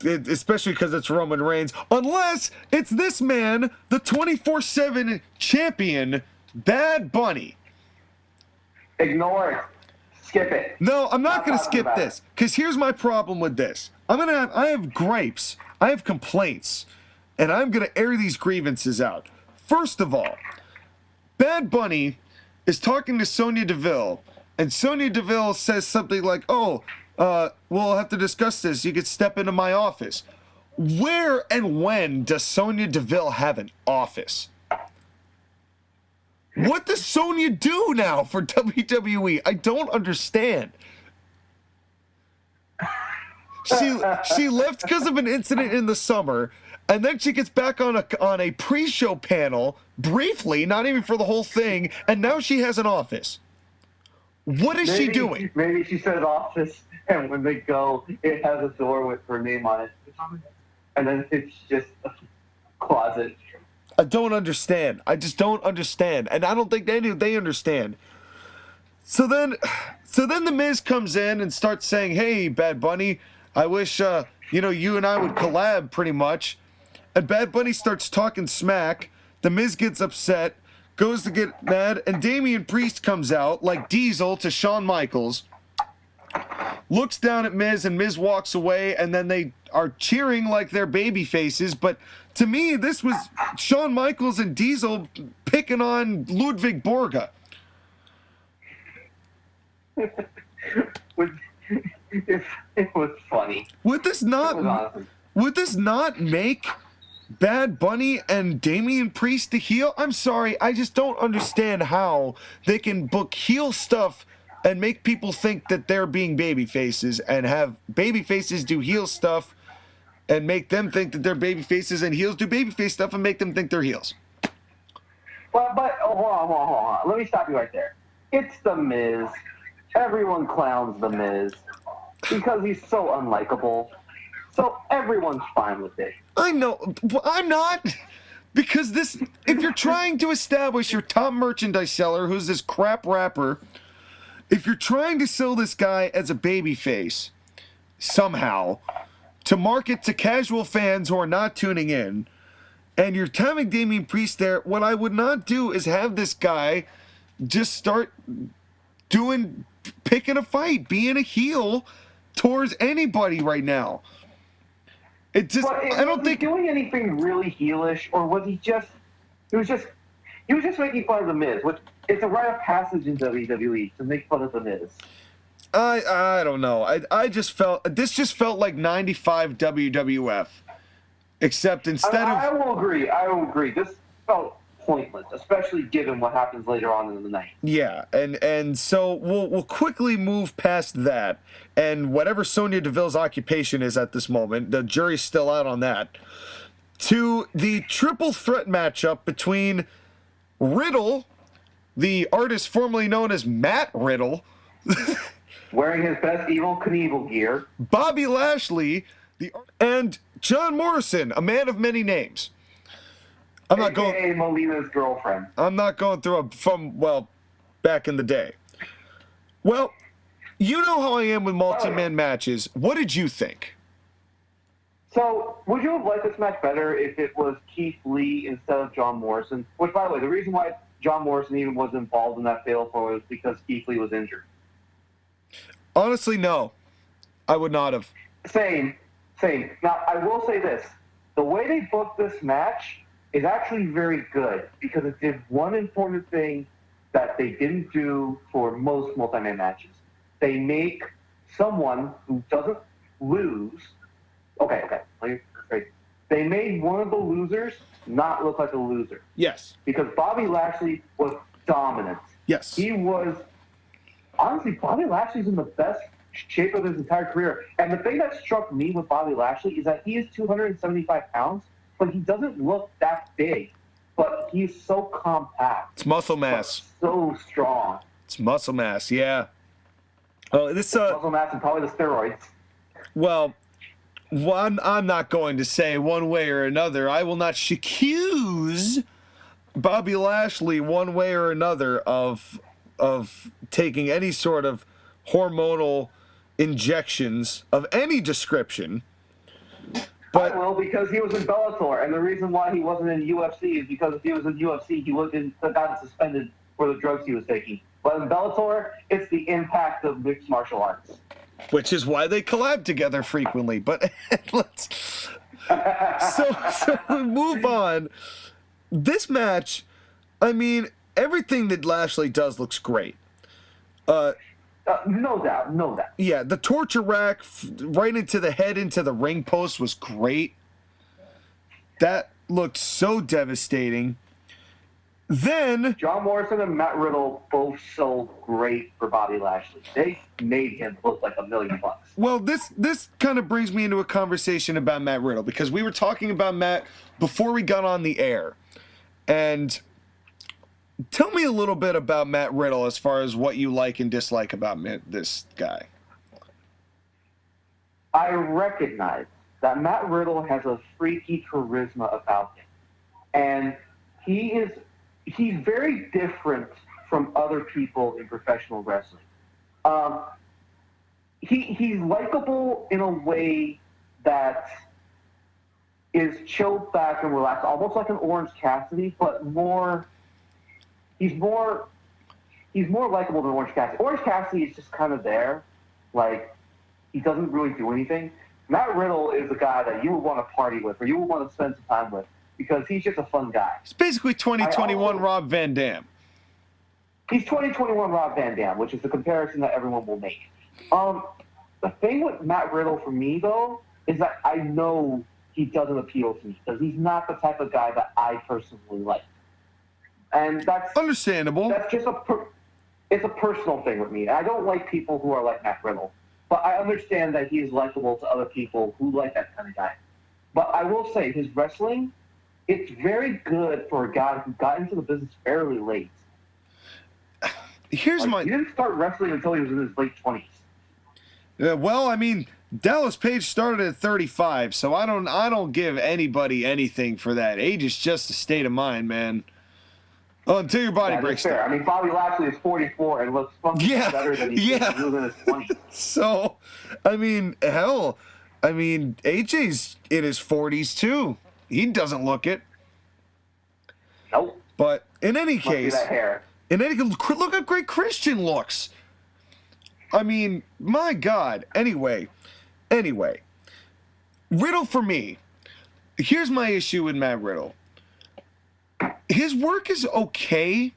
Especially because it's Roman Reigns. Unless it's this man, the 24/7 champion, Bad Bunny. Ignore it. Skip it. No, I'm not going to skip this, because here's my problem with this. I have gripes, I have complaints, and I'm going to air these grievances out. First of all, Bad Bunny is talking to Sonya Deville, and Sonya Deville says something like, we'll have to discuss this. You could step into my office. Where and when does Sonya Deville have an office? What does Sonya do now for WWE? I don't understand. She left because of an incident in the summer, and then she gets back on a pre-show panel briefly, not even for the whole thing, and now she has an office. What is she doing? Maybe she said office, and when they go, it has a door with her name on it, and then it's just a closet. I don't understand. I just don't understand. And I don't think they understand. So then the Miz comes in and starts saying, hey, Bad Bunny, I wish, you and I would collab pretty much. And Bad Bunny starts talking smack. The Miz gets upset, goes to get mad, and Damian Priest comes out like Diesel to Shawn Michaels, looks down at Miz, and Miz walks away, and then they are cheering like they're baby faces. But to me, this was Shawn Michaels and Diesel picking on Ludwig Borga. It was funny. Would this not make Bad Bunny and Damian Priest the heel? I'm sorry, I just don't understand how they can book heel stuff and make people think that they're being baby faces, and have baby faces do heel stuff and make them think that they're baby faces, and heels do baby face stuff and make them think they're heels. But hold on. Let me stop you right there. It's The Miz. Everyone clowns The Miz because he's so unlikable. So everyone's fine with it. I know. I'm not. Because if you're trying to establish your top merchandise seller, who's this crap rapper, if you're trying to sell this guy as a babyface somehow to market to casual fans who are not tuning in, and you're having Damian Priest there, what I would not do is have this guy just start picking a fight, being a heel towards anybody right now. It just, I don't think doing anything really heelish, or was he was just making fun of the Miz, which it's a rite of passage in WWE to make fun of the Miz. I don't know. I just felt this just felt like 95 WWF, except instead of I will agree. This felt pointless, especially given what happens later on in the night. Yeah, and so we'll quickly move past that, and whatever Sonya Deville's occupation is at this moment, the jury's still out on that, to the triple threat matchup between Riddle, the artist formerly known as Matt Riddle, wearing his best Evil Knievel gear, Bobby Lashley, and John Morrison, a man of many names. I'm not going. Molina's girlfriend. I'm not going through back in the day. Well, you know how I am with multi-man matches. What did you think? So, would you have liked this match better if it was Keith Lee instead of John Morrison? Which, by the way, the reason why John Morrison even was involved in that fatal four was because Keith Lee was injured. Honestly, no. I would not have. Same. Now, I will say this. The way they booked this match is actually very good because it did one important thing that they didn't do for most multi-man matches. They make someone who doesn't lose... Okay. They made one of the losers not look like a loser. Yes. Because Bobby Lashley was dominant. Yes. He was... Honestly, Bobby Lashley's in the best shape of his entire career. And the thing that struck me with Bobby Lashley is that he is 275 pounds, but he doesn't look that big. But he's so compact. It's muscle mass. So strong. It's muscle mass, yeah. Oh, this muscle mass and probably the steroids. Well, I'm not going to say one way or another. I will not accuse Bobby Lashley one way or another of taking any sort of hormonal injections of any description. But well, because he was in Bellator, and the reason why he wasn't in UFC is because if he was in UFC, he would have gotten suspended for the drugs he was taking. But in Bellator, it's the impact of mixed martial arts. Which is why they collab together frequently. But let's... So we move on. This match, I mean, everything that Lashley does looks great. No doubt. Yeah, the torture rack right into the head, into the ring post was great. That looked so devastating. Then John Morrison and Matt Riddle both sold great for Bobby Lashley. They made him look like $1 million. Well, this kind of brings me into a conversation about Matt Riddle, because we were talking about Matt before we got on the air. And tell me a little bit about Matt Riddle as far as what you like and dislike about this guy. I recognize that Matt Riddle has a freaky charisma about him. And he's very different from other people in professional wrestling. He's likable in a way that is chilled back and relaxed, almost like an Orange Cassidy, but he's more likable than Orange Cassidy. Orange Cassidy is just kind of there, like he doesn't really do anything. Matt Riddle is a guy that you would want to party with, or you would want to spend some time with, because he's just a fun guy. It's basically 2021 Rob Van Dam. He's 2021 Rob Van Dam, which is the comparison that everyone will make. The thing with Matt Riddle for me, though, is that I know he doesn't appeal to me, because he's not the type of guy that I personally like. And that's understandable. That's just it's a personal thing with me. I don't like people who are like Matt Riddle, but I understand that he is likable to other people who like that kind of guy. But I will say, his wrestling, it's very good for a guy who got into the business fairly late. He didn't start wrestling until he was in his late 20s. Well, I mean, Dallas Page started at 35, so I don't give anybody anything for that. Age is just a state of mind, man. Oh, until your body That is breaks fair. down. I mean, Bobby Lashley is 44 and looks functionally better than he did when he was in his 20s. So, I mean, hell, AJ's in his 40s too. He doesn't look it. Nope. But in any Must be case, that hair. look how great Christian looks. I mean, my God. Anyway, Riddle for me. Here's my issue with Matt Riddle. His work is okay,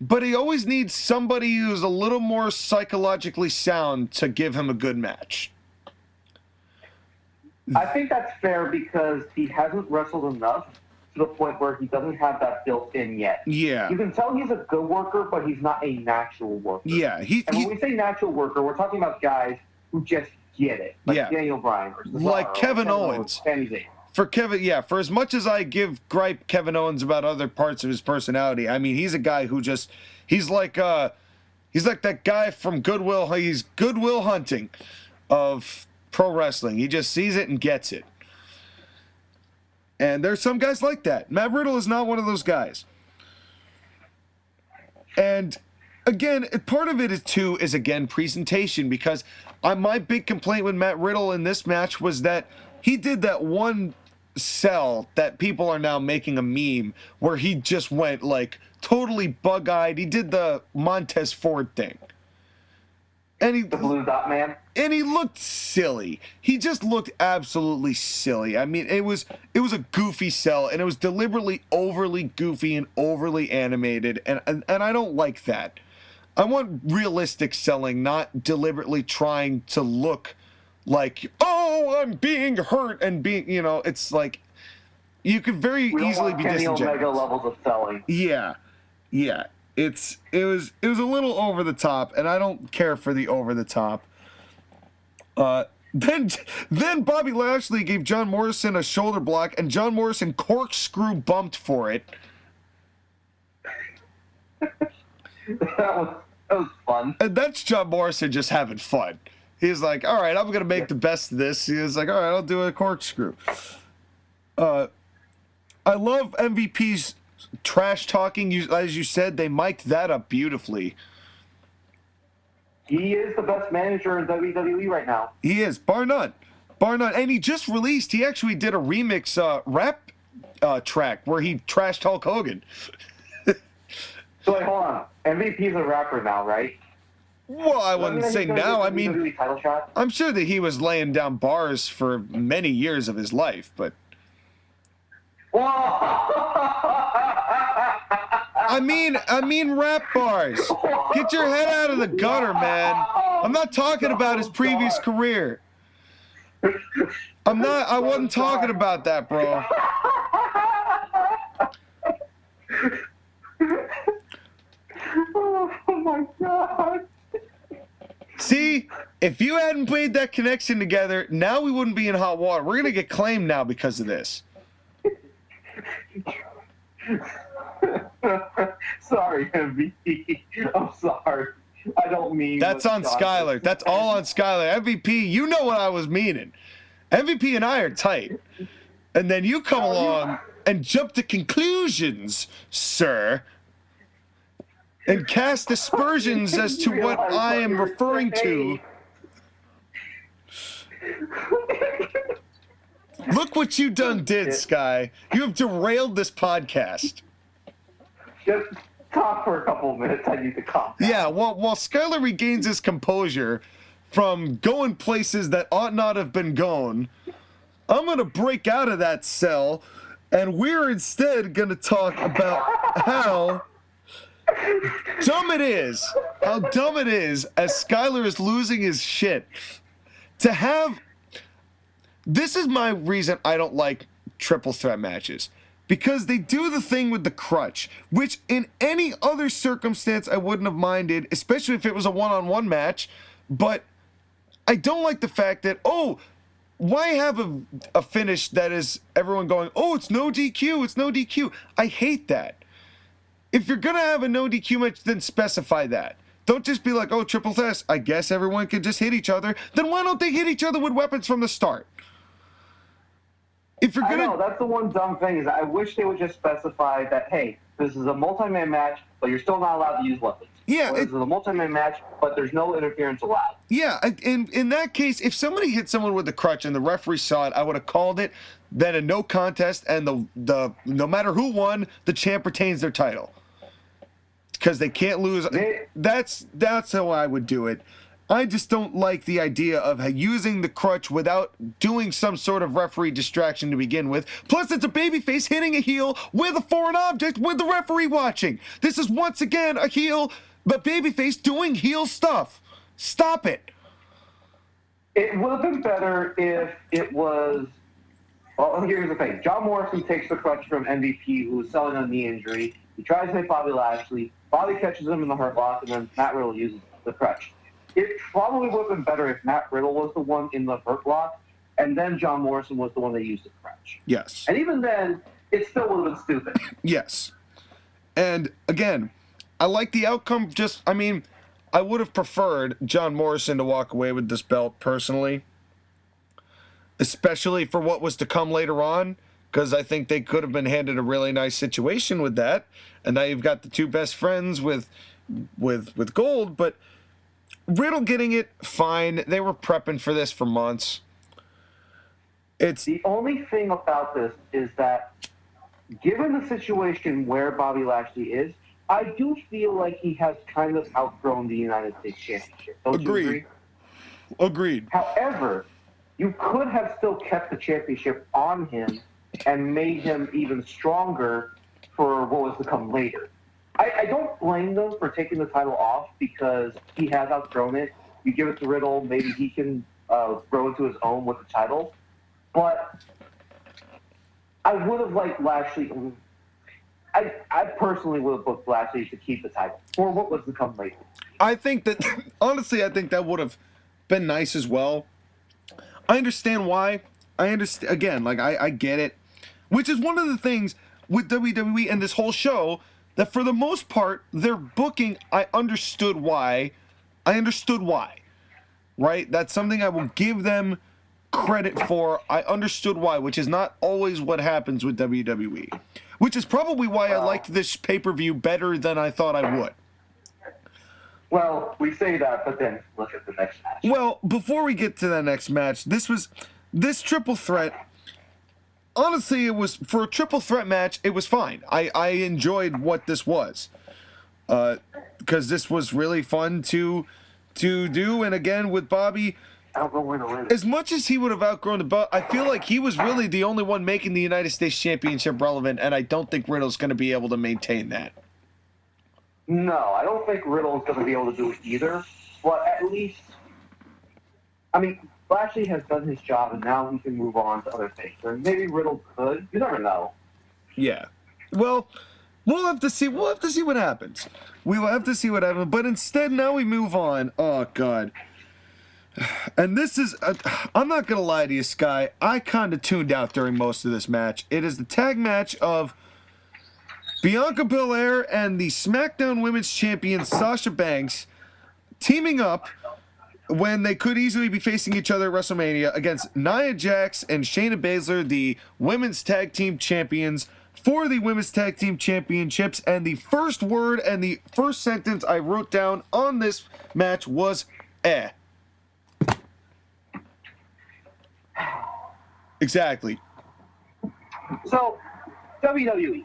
but he always needs somebody who's a little more psychologically sound to give him a good match. I think that's fair because he hasn't wrestled enough to the point where he doesn't have that built in yet. Yeah. You can tell he's a good worker, but he's not a natural worker. Yeah. And when we say natural worker, we're talking about guys who just get it. Like Daniel Bryan or Cesaro, like Kevin Owens. For as much as I give gripe Kevin Owens about other parts of his personality, I mean, he's a guy who just, he's like that guy from Goodwill. He's Goodwill Hunting of pro wrestling. He just sees it and gets it. And there's some guys like that. Matt Riddle is not one of those guys. And again, part of it is again presentation, because my big complaint with Matt Riddle in this match was that he did that one sell that people are now making a meme where he just went like totally bug-eyed. He did the Montez Ford thing. And the blue dot man. And he looked silly. He just looked absolutely silly. I mean, it was a goofy sell, and it was deliberately overly goofy and overly animated, and I don't like that. I want realistic selling, not deliberately trying to look like, oh, I'm being hurt and being, it's like you could very easily be disingenuous. Omega levels of selling. Yeah. It was a little over the top, and I don't care for the over the top. Then Bobby Lashley gave John Morrison a shoulder block, and John Morrison corkscrew bumped for it. That was fun. And that's John Morrison just having fun. He's like, all right, I'm going to make the best of this. He was like, all right, I'll do a corkscrew. I love MVP's trash talking. As you said, they mic'd that up beautifully. He is the best manager in WWE right now. He is, bar none. And he just released, he actually did a remix rap track where he trashed Hulk Hogan. So wait, hold on. MVP's a rapper now, right? Well, I wouldn't say now. I mean, WWE title shot? I'm sure that he was laying down bars for many years of his life, but... I mean rap bars. Get your head out of the gutter, man. I'm not talking about his previous career. I wasn't talking about that, bro. Oh my God. See, if you hadn't made that connection together, now we wouldn't be in hot water. We're going to get claimed now because of this. Sorry, MVP. I'm sorry. I don't mean... That's on Skylar. That's all on Skylar. MVP, you know what I was meaning. MVP and I are tight. And then you come along and jump to conclusions, sir, and cast aspersions as to what I am referring to. Look what you done did, Sky. You have derailed this podcast. Just talk for a couple of minutes. I need to calm down. Yeah, while Skylar regains his composure from going places that ought not have been gone, I'm going to break out of that cell, and we're instead going to talk about how dumb it is. How dumb it is as Skylar is losing his shit. To have... This is my reason I don't like triple threat matches. Because they do the thing with the crutch, which in any other circumstance I wouldn't have minded, especially if it was a one-on-one match. But I don't like the fact that, why have a finish that is everyone going, it's no DQ, it's no DQ. I hate that. If you're going to have a no DQ match, then specify that. Don't just be like, triple threat, I guess everyone can just hit each other. Then why don't they hit each other with weapons from the start? If you're I gonna, know, that's the one dumb thing is I wish they would just specify that, hey, this is a multi-man match, but you're still not allowed to use weapons. Yeah, Or this is a multi-man match, but there's no interference allowed. yeah. In that case, if somebody hit someone with a crutch and the referee saw it, I would have called it then a no contest, and the no matter who won, the champ retains their title because they can't lose. That's how I would do it. I just don't like the idea of using the crutch without doing some sort of referee distraction to begin with. Plus, it's a babyface hitting a heel with a foreign object with the referee watching. This is once again a heel, but babyface doing heel stuff. Stop it. It would have been better if it was. Well, here's the thing. John Morrison takes the crutch from MVP, who was selling a knee injury. He tries to hit Bobby Lashley. Bobby catches him in the hurt lock, and then Matt Riddle uses the crutch. It probably would have been better if Matt Riddle was the one in the hurt lock, and then John Morrison was the one that used the crutch. Yes. And even then, it still would have been stupid. Yes. And again, I like the outcome. I would have preferred John Morrison to walk away with this belt personally, especially for what was to come later on, because I think they could have been handed a really nice situation with that. And now you've got the two best friends with gold, but Riddle getting it, fine. They were prepping for this for months. It's the only thing about this is that, given the situation where Bobby Lashley is, I do feel like he has kind of outgrown the United States Championship. Don't you agree? Agreed. However, you could have still kept the championship on him and made him even stronger for what was to come later. I don't blame them for taking the title off because he has outgrown it. You give it to Riddle, maybe he can grow into his own with the title. But I would have liked Lashley. I personally would have booked Lashley to keep the title for what was to come later. I think that, honestly, that would have been nice as well. I understand why. I understand, again, I get it. Which is one of the things with WWE and this whole show that for the most part, their booking, I understood why. Right? That's something I will give them credit for. I understood why, which is not always what happens with WWE. Which is probably why I liked this pay-per-view better than I thought I would. Well, we say that, but then look at the next match. Well, before we get to the next match, this triple threat. Honestly, it was, for a triple threat match, it was fine. I enjoyed what this was. Because this was really fun to do. And again, with Bobby, as much as he would have outgrown the belt, I feel like he was really the only one making the United States Championship relevant, and I don't think Riddle's going to be able to maintain that. No, I don't think Riddle's going to be able to do it either. But at least, Lashley has done his job, and now he can move on to other things. Or maybe Riddle could. You never know. Yeah. Well, we'll have to see. We'll have to see what happens. We will have to see what happens. But instead, now we move on. Oh, God. And this is, I'm not going to lie to you, Sky. I kind of tuned out during most of this match. It is the tag match of Bianca Belair and the SmackDown Women's Champion Sasha Banks teaming up when they could easily be facing each other at WrestleMania against Nia Jax and Shayna Baszler, the Women's Tag Team Champions, for the Women's Tag Team Championships. And the first word and the first sentence I wrote down on this match was eh. Exactly. So, WWE,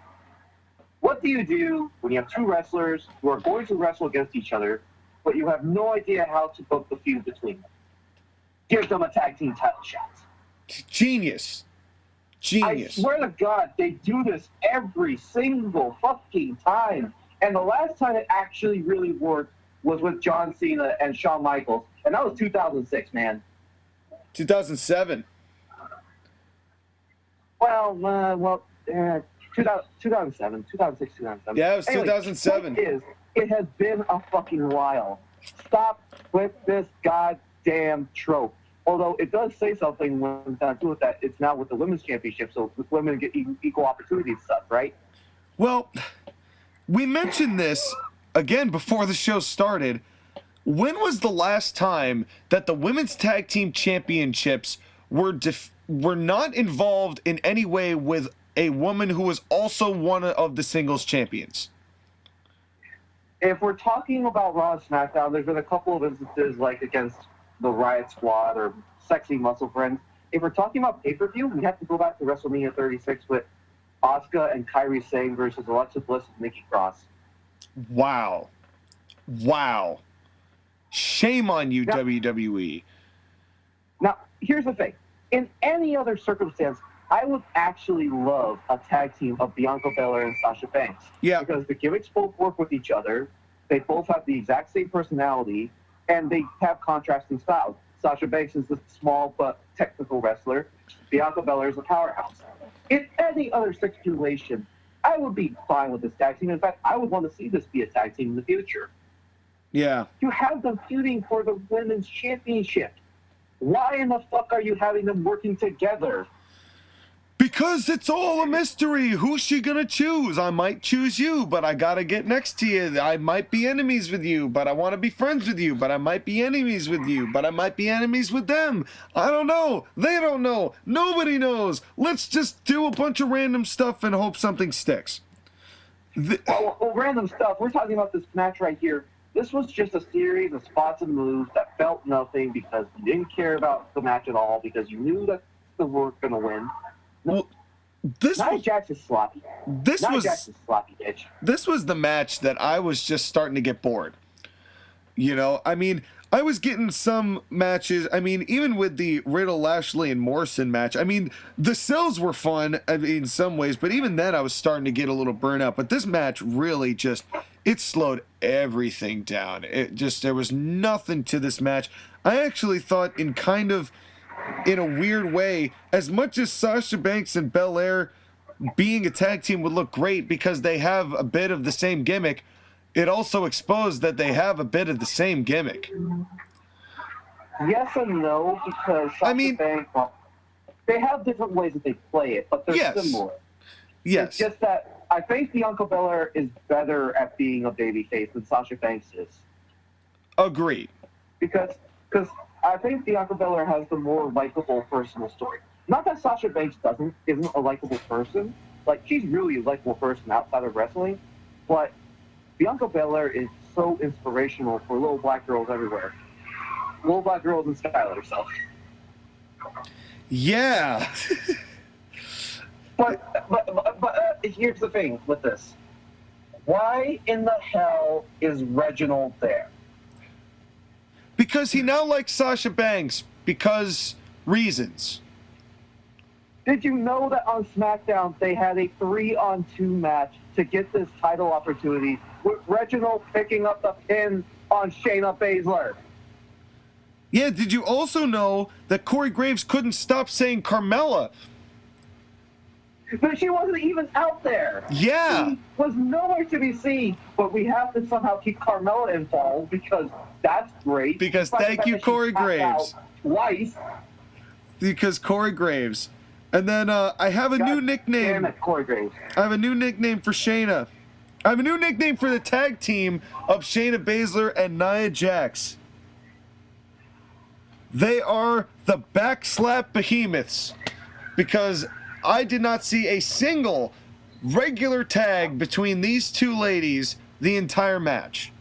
what do you do when you have two wrestlers who are going to wrestle against each other, but you have no idea how to book the feud between them? Give them a tag team title shot. Genius. I swear to God, they do this every single fucking time. And the last time it actually really worked was with John Cena and Shawn Michaels. And that was 2006, man. 2007. 2007, 2006, 2007. Yeah, it was 2007. It has been a fucking while. Stop with this goddamn trope. Although it does say something when it's not doing that, it's now with the women's championship, so women get equal opportunities stuff, right? Well, we mentioned this again before the show started. When was the last time that the women's tag team championships were were not involved in any way with a woman who was also one of the singles champions. If we're talking about Raw and SmackDown, there's been a couple of instances like against the Riot Squad or Sexy Muscle Friends. If we're talking about pay-per-view, we have to go back to WrestleMania 36 with Asuka and Kairi Sane versus Alexa Bliss and Nikki Cross. Wow. Shame on you, WWE. Now, here's the thing. In any other circumstance, I would actually love a tag team of Bianca Belair and Sasha Banks. Yeah. Because the gimmicks both work with each other. They both have the exact same personality, and they have contrasting styles. Sasha Banks is the small but technical wrestler. Bianca Belair is a powerhouse. In any other situation, I would be fine with this tag team. In fact, I would want to see this be a tag team in the future. Yeah. You have them feuding for the women's championship. Why in the fuck are you having them working together? Because it's all a mystery. Who's she gonna choose? I might choose you, but I gotta get next to you. I might be enemies with you, but I want to be friends with you. But I might be enemies with you, but I might be enemies with them. I don't know. They don't know. Nobody knows. Let's just do a bunch of random stuff and hope something sticks. Well, random stuff. We're talking about this match right here. This was just a series of spots and moves that felt nothing because you didn't care about the match at all because you knew that they were going to win. Well, Nia Jax is sloppy. Nia Jax is sloppy, bitch. This was the match that I was just starting to get bored. You know, I mean, I was getting some matches. I mean, even with the Riddle, Lashley, and Morrison match, I mean, the sells were fun in some ways, but even then I was starting to get a little burnt out. But this match really just, it slowed everything down. There was nothing to this match. I actually thought in a weird way, as much as Sasha Banks and Belair being a tag team would look great because they have a bit of the same gimmick, it also exposed that they have a bit of the same gimmick. Yes and no, because Banks, they have different ways that they play it, but they're similar. Yes. It's just that I think Bianca Belair is better at being a babyface than Sasha Banks is. Agreed. Because I think Bianca Belair has the more likable personal story. Not that Sasha Banks isn't a likable person. Like, she's really a likable person outside of wrestling, but Bianca Belair is so inspirational for little black girls everywhere. Little black girls and Skylar herself. Yeah. but here's the thing with this. Why in the hell is Reginald there? Because he now likes Sasha Banks. Because reasons. Did you know that on SmackDown they had a 3-on-2 match to get this title opportunity with Reginald picking up the pin on Shayna Baszler? Yeah, did you also know that Corey Graves couldn't stop saying Carmella? But she wasn't even out there. Yeah. She was nowhere to be seen, but we have to somehow keep Carmella involved because that's great. Because thank you, Corey Graves. Twice. Because Corey Graves. And then I have a new nickname. Damn it, Corey Graves. I have a new nickname for Shayna. I have a new nickname for the tag team of Shayna Baszler and Nia Jax. They are the Backslap Behemoths. Because I did not see a single regular tag between these two ladies the entire match.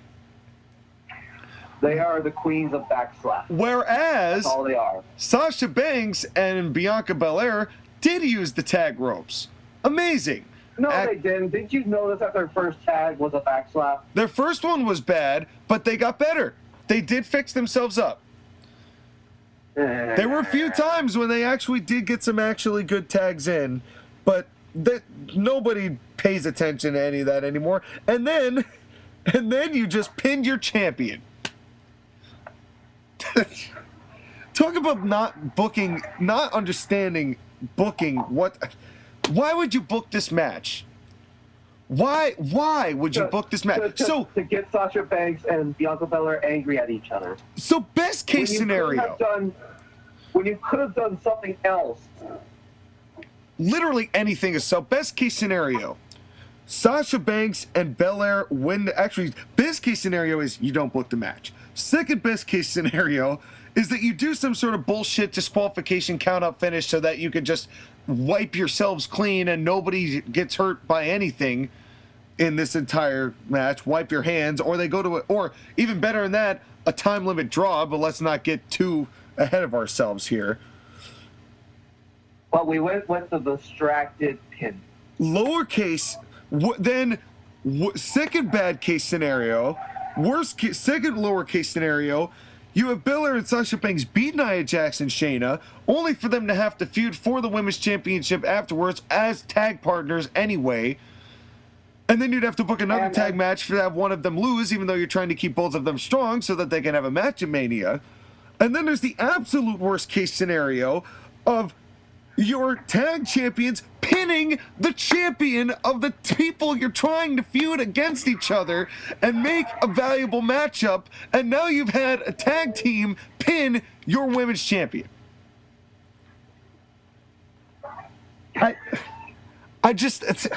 They are the queens of backslap. Whereas, that's all they are. Sasha Banks and Bianca Belair did use the tag ropes. Amazing. No, they didn't. Did you notice that their first tag was a backslap? Their first one was bad, but they got better. They did fix themselves up. There were a few times when they actually did get some actually good tags in, but nobody pays attention to any of that anymore. And then you just pinned your champion. Talk about not booking, not understanding booking. Why would you book this match? Why would you book this match? To get Sasha Banks and Bianca Belair angry at each other. So best case scenario. When you could have done something else. Literally anything is so. Best case scenario. Sasha Banks and Belair win. Actually, best case scenario is you don't book the match. Second best case scenario is that you do some sort of bullshit disqualification count-out finish so that you could just wipe yourselves clean and nobody gets hurt by anything in this entire match. Wipe your hands, or they go to it, or even better than that, a time limit draw. But let's not get too ahead of ourselves here. But we went with the distracted pin. Lowercase, second bad case scenario, second lowercase scenario, you have Belair and Sasha Banks beat Nia Jax and Shayna, only for them to have to feud for the Women's Championship afterwards as tag partners anyway. And then you'd have to book another tag match to have one of them lose, even though you're trying to keep both of them strong so that they can have a match at Mania. And then there's the absolute worst case scenario of your tag champions pinning the champion of the people you're trying to feud against each other and make a valuable matchup, and now you've had a tag team pin your women's champion. I just... It's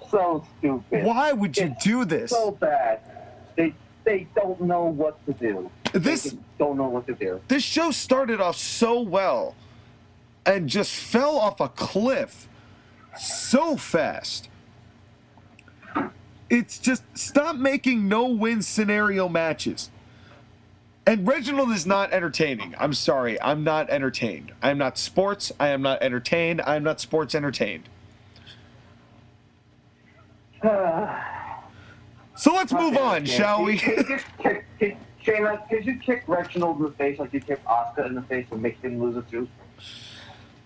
so stupid. Why would you do this? So bad. They don't know what to do. They don't know what to do. This show started off so well and just fell off a cliff so fast. It's just, stop making no-win scenario matches. And Reginald is not entertaining. I'm sorry. I'm not entertained. I am not sports. I am not entertained. I am not sports entertained. So let's move on, shall we? Shayna, could you kick Reginald in the face like you kicked Asuka in the face and make him lose a tooth?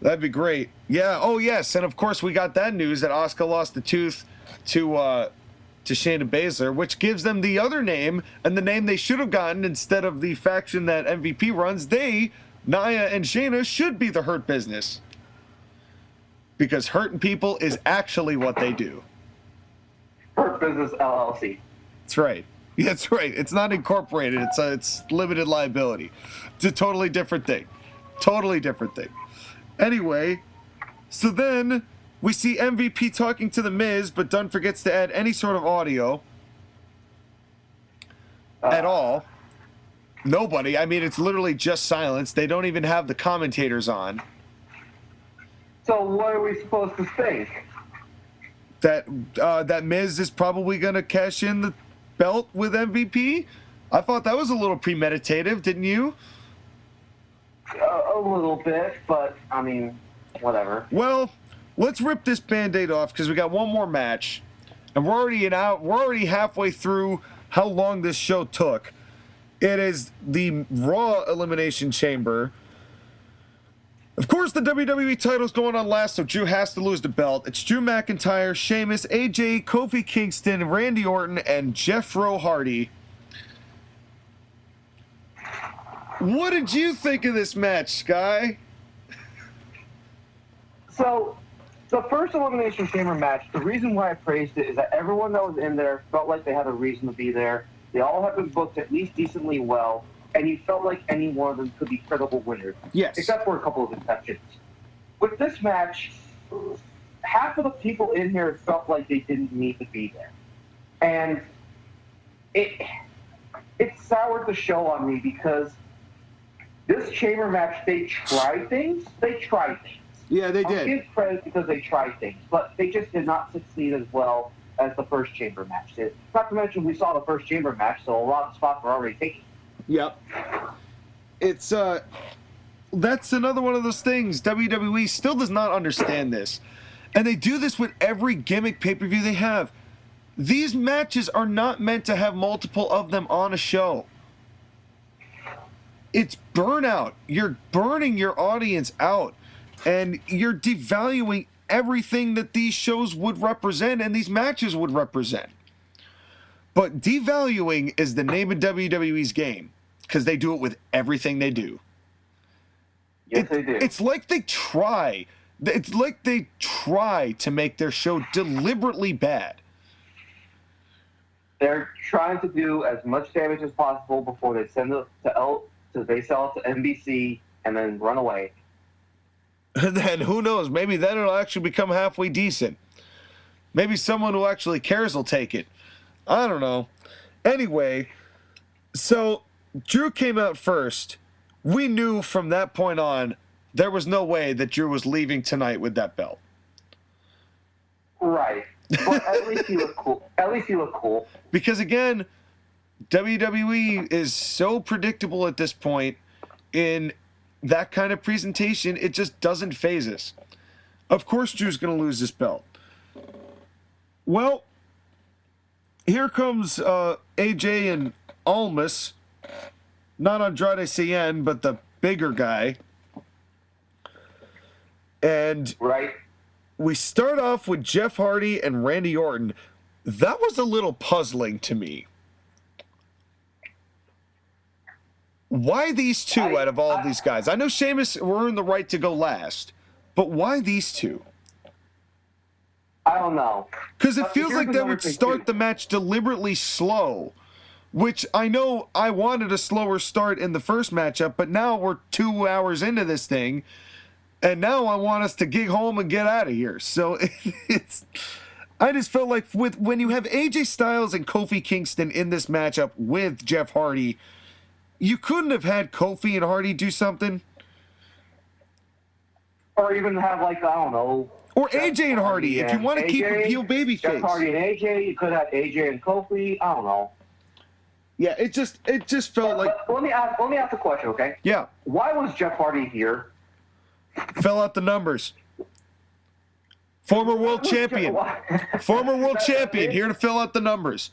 That'd be great. Yeah. Oh, yes. And of course, we got that news that Asuka lost the tooth to Shayna Baszler, which gives them the other name and the name they should have gotten instead of the faction that MVP runs. They, Nia and Shayna, should be the Hurt Business, because hurting people is actually what they do. Hurt Business LLC. That's right. Yeah, that's right. It's not incorporated. It's limited liability. It's a totally different thing. Totally different thing. Anyway, so then we see MVP talking to The Miz, but Dunn forgets to add any sort of audio at all. Nobody. I mean, it's literally just silence. They don't even have the commentators on. So what are we supposed to think? That Miz is probably going to cash in the belt with MVP? I thought that was a little premeditative, didn't you? A little bit, but I mean, whatever. Well, let's rip this Band-Aid off because we got one more match, and we're already halfway through how long this show took. It is the Raw Elimination Chamber. Of course, the WWE title's going on last, so Drew has to lose the belt. It's Drew McIntyre, Sheamus, AJ, Kofi Kingston, Randy Orton, and Jeff Hardy. What did you think of this match, Sky? So, the first Elimination Chamber match, the reason why I praised it is that everyone that was in there felt like they had a reason to be there. They all have been booked at least decently well, and you felt like any one of them could be credible winners. Yes. Except for a couple of exceptions. With this match, half of the people in here felt like they didn't need to be there. And it soured the show on me because this chamber match, they tried things. Yeah, they did. I'll give credit because they tried things, but they just did not succeed as well as the first chamber match did. Not to mention, we saw the first chamber match, so a lot of spots were already taken. Yep. It's that's another one of those things. WWE still does not understand this. And they do this with every gimmick pay-per-view they have. These matches are not meant to have multiple of them on a show. It's burnout. You're burning your audience out. And you're devaluing everything that these shows would represent and these matches would represent. But devaluing is the name of WWE's game, because they do it with everything they do. Yes, they do. It's like they try. It's like they try to make their show deliberately bad. They're trying to do as much damage as possible before they send it to they sell it to NBC and then run away. And then who knows? Maybe then it'll actually become halfway decent. Maybe someone who actually cares will take it. I don't know. Anyway, so Drew came out first. We knew from that point on there was no way that Drew was leaving tonight with that belt. Right. But at least he looked cool. At least he looked cool. Because again, WWE is so predictable at this point in that kind of presentation, it just doesn't faze us. Of course Drew's going to lose this belt. Well, here comes AJ and Almas. Not Andrade Cien, but the bigger guy. And Right. we start off with Jeff Hardy and Randy Orton. That was a little puzzling to me. Why these two out of all of these guys? I know Sheamus earned the right to go last, but why these two? I don't know. Because it feels like they would start the match deliberately slow, which I know I wanted a slower start in the first matchup, but now we're 2 hours into this thing, and now I want us to gig home and get out of here. So it's... I just felt like when you have AJ Styles and Kofi Kingston in this matchup with Jeff Hardy, you couldn't have had Kofi and Hardy do something? Or even have, like, I don't know. Or AJ and Hardy, if you want to keep a heel babyface. Jeff Hardy and AJ, you could have AJ and Kofi, I don't know. Yeah, it just felt like... Let me ask a question, okay? Yeah. Why was Jeff Hardy here? Fell out the numbers. Former world champion. Former world champion, here to fill out the numbers.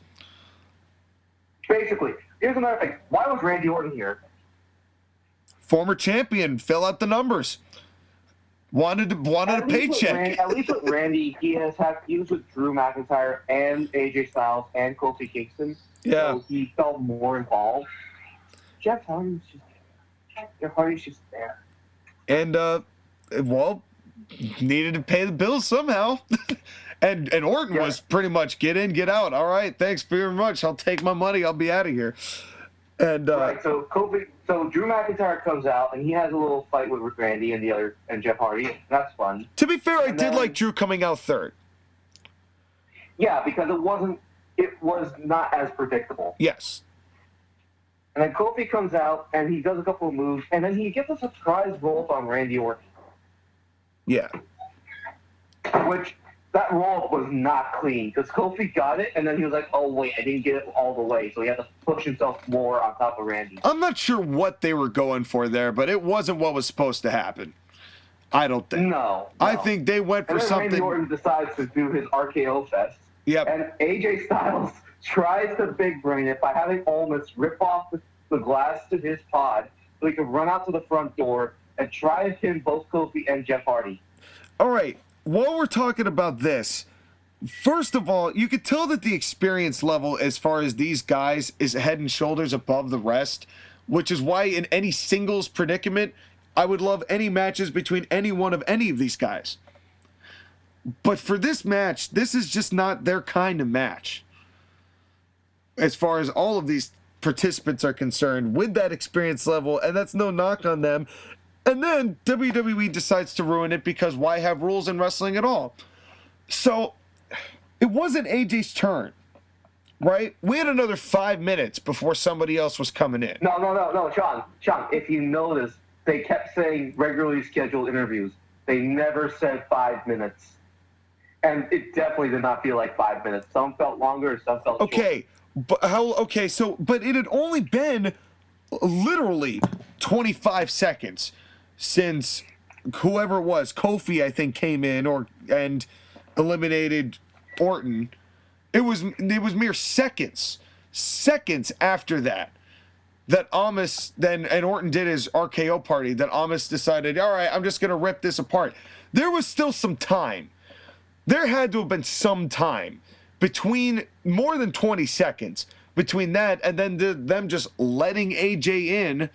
Basically, here's another thing. Why was Randy Orton here? Former champion, fill out the numbers. Wanted a paycheck. At least with Randy, he was with Drew McIntyre and AJ Styles and Kofi Kingston. Yeah. So he felt more involved. Jeff Hardy's just there. And well, needed to pay the bills somehow. and Orton was pretty much get in, get out. All right, thanks very much. I'll take my money. I'll be out of here. And right, so Drew McIntyre comes out and he has a little fight with Randy and Jeff Hardy. That's fun. To be fair, I did like Drew coming out third. Yeah, because it was not as predictable. Yes. And then Kofi comes out and he does a couple of moves and then he gets a surprise roll up on Randy Orton. Yeah. Which that roll was not clean because Kofi got it and then he was like, oh wait, I didn't get it all the way, so he had to push himself more on top of Randy. I'm not sure what they were going for there, but it wasn't what was supposed to happen. I don't think. No. I think they went for and then something. Randy Orton decides to do his RKO fest. Yep. And AJ Styles tries to big brain it by having Almas rip off the glass to his pod so he can run out to the front door and try to pin both Kofi and Jeff Hardy. All right. While we're talking about this, first of all, you could tell that the experience level as far as these guys is head and shoulders above the rest, which is why in any singles predicament, I would love any matches between any one of any of these guys. But for this match, this is just not their kind of match. As far as all of these participants are concerned, with that experience level, and that's no knock on them. And then WWE decides to ruin it because why have rules in wrestling at all? So it wasn't AJ's turn, right? We had another 5 minutes before somebody else was coming in. No, Sean, if you notice, they kept saying regularly scheduled interviews. They never said 5 minutes. And it definitely did not feel like 5 minutes. Some felt longer, some felt okay, shorter. But it had only been literally 25 seconds since whoever it was, Kofi, I think, came in and eliminated Orton. It was mere seconds after that Almas and Orton did his RKO party, that Almas decided, all right, I'm just going to rip this apart. There was still some time. There had to have been some time between more than 20 seconds between that and then them just letting AJ in.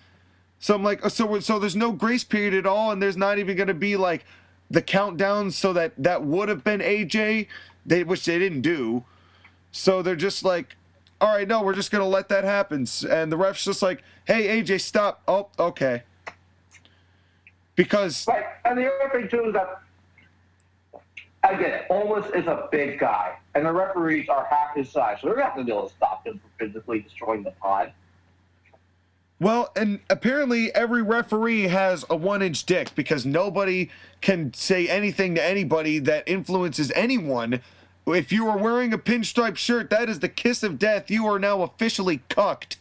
So I'm like, so there's no grace period at all, and there's not even going to be like the countdown, so that would have been AJ, which they didn't do. So they're just like, all right, no, we're just going to let that happen. And the ref's just like, hey, AJ, stop. Oh, okay. Because... Right, and the other thing, too, is that I get it. Almost is a big guy, and the referees are half his size, so they're not going to be able to stop him from physically destroying the pod. Well, and apparently every referee has a 1-inch dick because nobody can say anything to anybody that influences anyone. If you are wearing a pinstripe shirt, that is the kiss of death. You are now officially cucked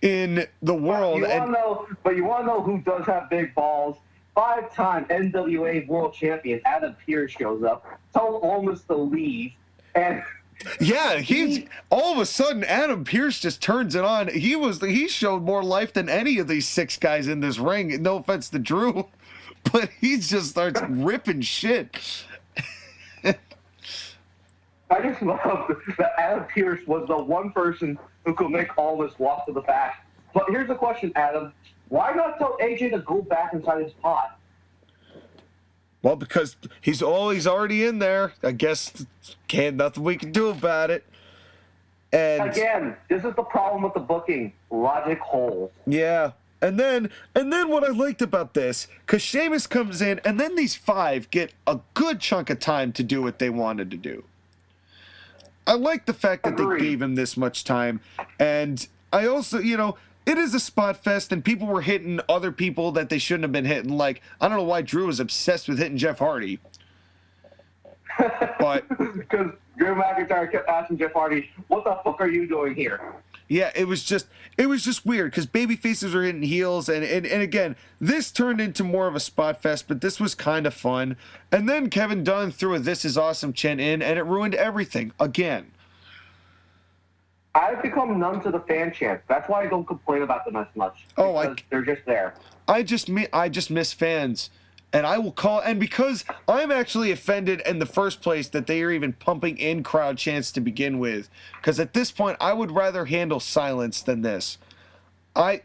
in the world. You want to know who does have big balls? 5-time NWA World Champion Adam Pearce shows up, told almost to leave, and yeah, he's all of a sudden Adam Pearce just turns it on. He showed more life than any of these 6 guys in this ring. No offense to Drew, but he just starts ripping shit. I just love that Adam Pearce was the one person who could make all this walk to the back. But here's the question, Adam. Why not tell AJ to go back inside his pod? Well, because he's already in there. I guess nothing we can do about it. And again, this is the problem with the booking. Logic holes. Yeah. And then what I liked about this, because Sheamus comes in, and then these 5 get a good chunk of time to do what they wanted to do. I like the fact that they gave him this much time. And I also, it is a spot fest, and people were hitting other people that they shouldn't have been hitting. Like, I don't know why Drew was obsessed with hitting Jeff Hardy. But because Drew McIntyre kept asking Jeff Hardy, "What the fuck are you doing here?" Yeah, it was just weird because baby faces are hitting heels, and again, this turned into more of a spot fest, but this was kind of fun. And then Kevin Dunn threw a "This is awesome" chant in, and it ruined everything again. I've become numb to the fan chants. That's why I don't complain about them as much. They're just there. I just miss fans. And I will call, and because I'm actually offended in the first place that they are even pumping in crowd chants to begin with, because at this point I would rather handle silence than this. I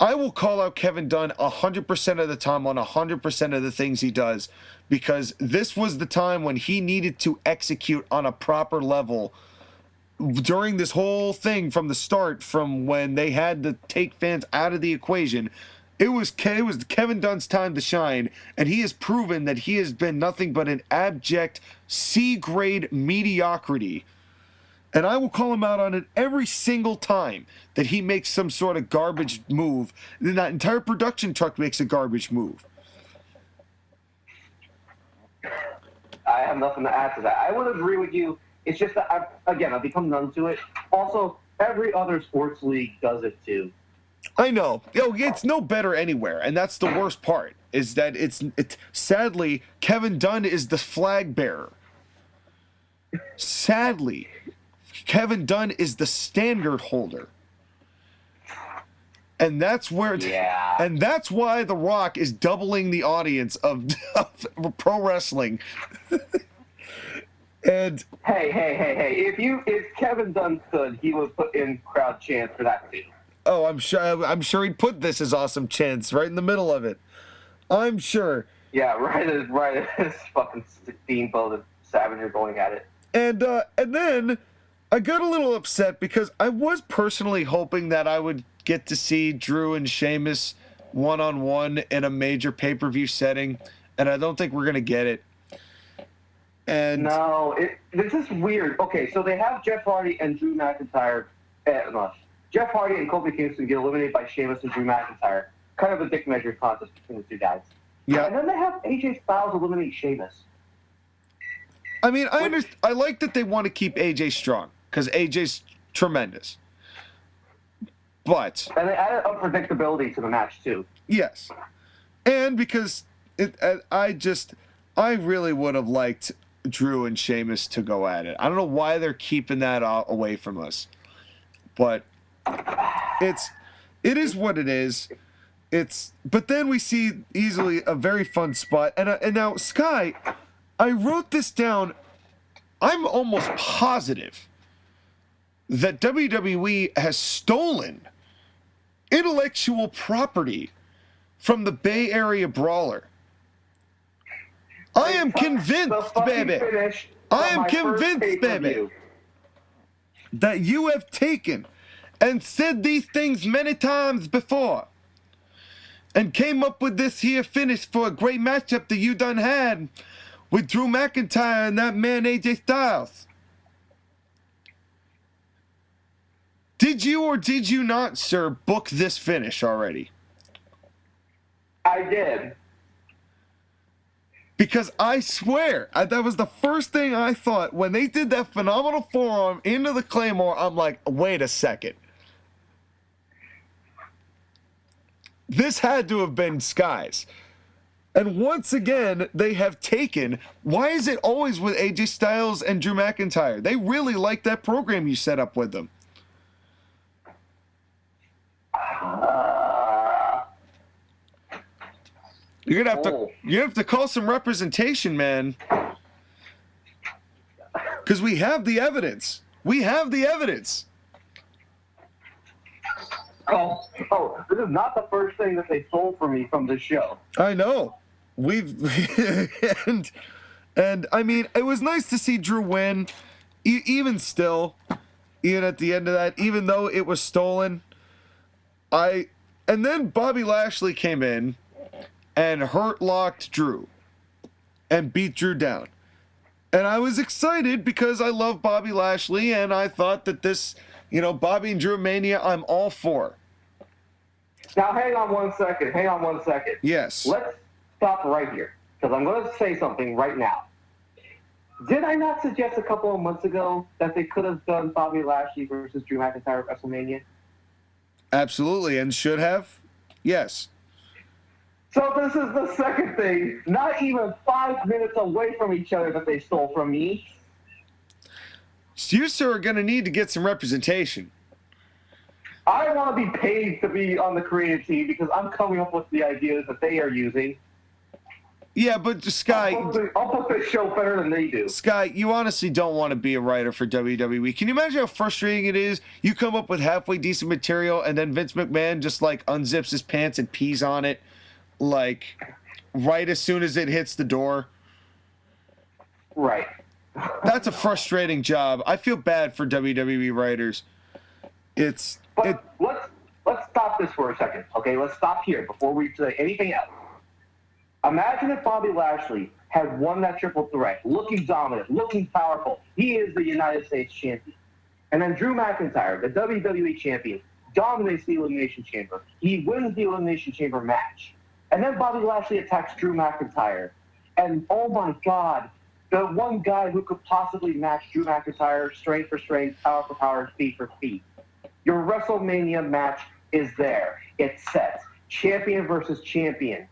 will call out Kevin Dunn 100% of the time on 100% of the things he does, because this was the time when he needed to execute on a proper level during this whole thing from the start, from when they had to take fans out of the equation. It was Kevin Dunn's time to shine, and he has proven that he has been nothing but an abject C-grade mediocrity. And I will call him out on it every single time that he makes some sort of garbage move. Then that entire production truck makes a garbage move. I have nothing to add to that. I would agree with you. It's just that, I've become numb to it. Also, every other sports league does it too. I know. It's no better anywhere, and that's the worst part, is that it's sadly, Kevin Dunn is the flag bearer. Sadly, Kevin Dunn is the standard holder. And that's where and that's why The Rock is doubling the audience of pro wrestling. And hey, if Kevin Dunn could, he would put in crowd chants for that too. Oh, I'm sure he'd put "This is awesome" chants right in the middle of it. I'm sure. Yeah, right as fucking Steamboat and Savage are going at it. And then I got a little upset because I was personally hoping that I would get to see Drew and Sheamus one-on-one in a major pay-per-view setting, and I don't think we're gonna get it. And no, this is weird. Okay, so they have Jeff Hardy and Drew McIntyre. Jeff Hardy and Kofi Kingston get eliminated by Sheamus and Drew McIntyre. Kind of a dick measure contest between the two guys. Yeah. And then they have AJ Styles eliminate Sheamus. I mean, I like that they want to keep AJ strong because AJ's tremendous. But and they added unpredictability to the match too. Yes, and because I really would have liked Drew and Sheamus to go at it. I don't know why they're keeping that away from us, but it is what it is. But then we see easily a very fun spot, and now Sky, I wrote this down. I'm almost positive that WWE has stolen intellectual property from the Bay Area Brawler. I am convinced, baby. I am convinced, baby, that you have taken and said these things many times before. and came up with this here finish for a great matchup that you done had with Drew McIntyre and that man AJ Styles. Did you or did you not, sir, book this finish already? I did. Because I swear, that was the first thing I thought when they did that phenomenal forearm into the Claymore. I'm like, wait a second. This had to have been Sky's. And once again, they have taken, why is it always with AJ Styles and Drew McIntyre? They really like that program you set up with them. You're gonna have to call some representation, man. Because we have the evidence. We have the evidence. Oh, this is not the first thing that they stole from me from this show. I know. and I mean, it was nice to see Drew win. Even still, even at the end of that, even though it was stolen, and then Bobby Lashley came in and hurt-locked Drew and beat Drew down. And I was excited because I love Bobby Lashley, and I thought that this, Bobby and Drew Mania, I'm all for. Now, hang on one second. Yes. Let's stop right here, because I'm going to say something right now. Did I not suggest a couple of months ago that they could have done Bobby Lashley versus Drew McIntyre at WrestleMania? Absolutely, and should have. Yes. So this is the second thing, not even 5 minutes away from each other that they stole from me. So you, sir, are going to need to get some representation. I want to be paid to be on the creative team because I'm coming up with the ideas that they are using. Yeah, but Sky... I'll put this show better than they do. Sky, you honestly don't want to be a writer for WWE. Can you imagine how frustrating it is? You come up with halfway decent material and then Vince McMahon just, unzips his pants and pees on it. Right as soon as it hits the door. Right. That's a frustrating job. I feel bad for WWE writers. Let's stop this for a second, okay? Let's stop here before we say anything else. Imagine if Bobby Lashley had won that triple threat, looking dominant, looking powerful. He is the United States champion. And then Drew McIntyre, the WWE champion, dominates the Elimination Chamber. He wins the Elimination Chamber match. And then Bobby Lashley attacks Drew McIntyre. And, oh, my God, the one guy who could possibly match Drew McIntyre, strength for strength, power for power, feet for feet. Your WrestleMania match is there. It's set. Champion versus champion.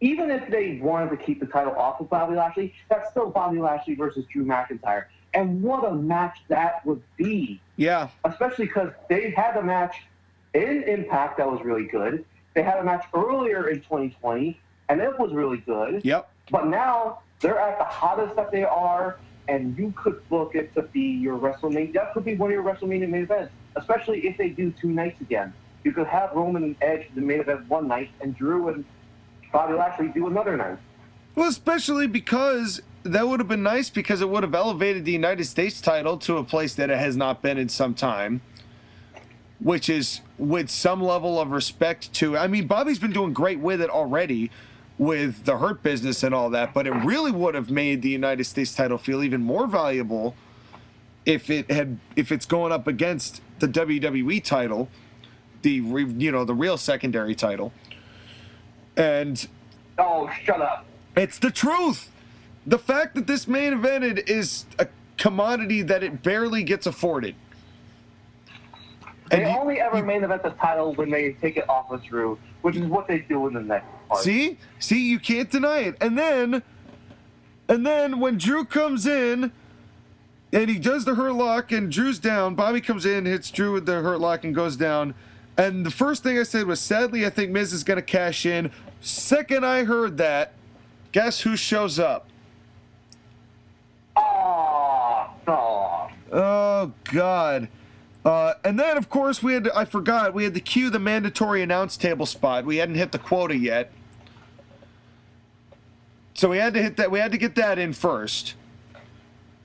Even if they wanted to keep the title off of Bobby Lashley, that's still Bobby Lashley versus Drew McIntyre. And what a match that would be. Yeah. Especially because they had a match in Impact that was really good. They had a match earlier in 2020, and it was really good. Yep. But now they're at the hottest that they are, and you could book it to be your WrestleMania. That could be one of your WrestleMania main events, especially if they do 2 nights again. You could have Roman and Edge the main event one night, and Drew and Bobby Lashley do another night. Well, especially because that would have been nice because it would have elevated the United States title to a place that it has not been in some time, which is with some level of respect to... I mean, Bobby's been doing great with it already with the Hurt Business and all that, but it really would have made the United States title feel even more valuable if it's going up against the WWE title, the real secondary title. And oh, shut up. It's the truth. The fact that this main evented is a commodity that it barely gets afforded. They only ever main event the title when they take it off of Drew, which is what they do in the next part. See, you can't deny it. And then when Drew comes in and he does the hurt lock and Drew's down, Bobby comes in, hits Drew with the hurt lock and goes down. And the first thing I said was, sadly, I think Miz is going to cash in. Second I heard that, guess who shows up? Oh, God. And then, of course, we had to cue the mandatory announce table spot. We hadn't hit the quota yet. So we had to hit that. We had to get that in first.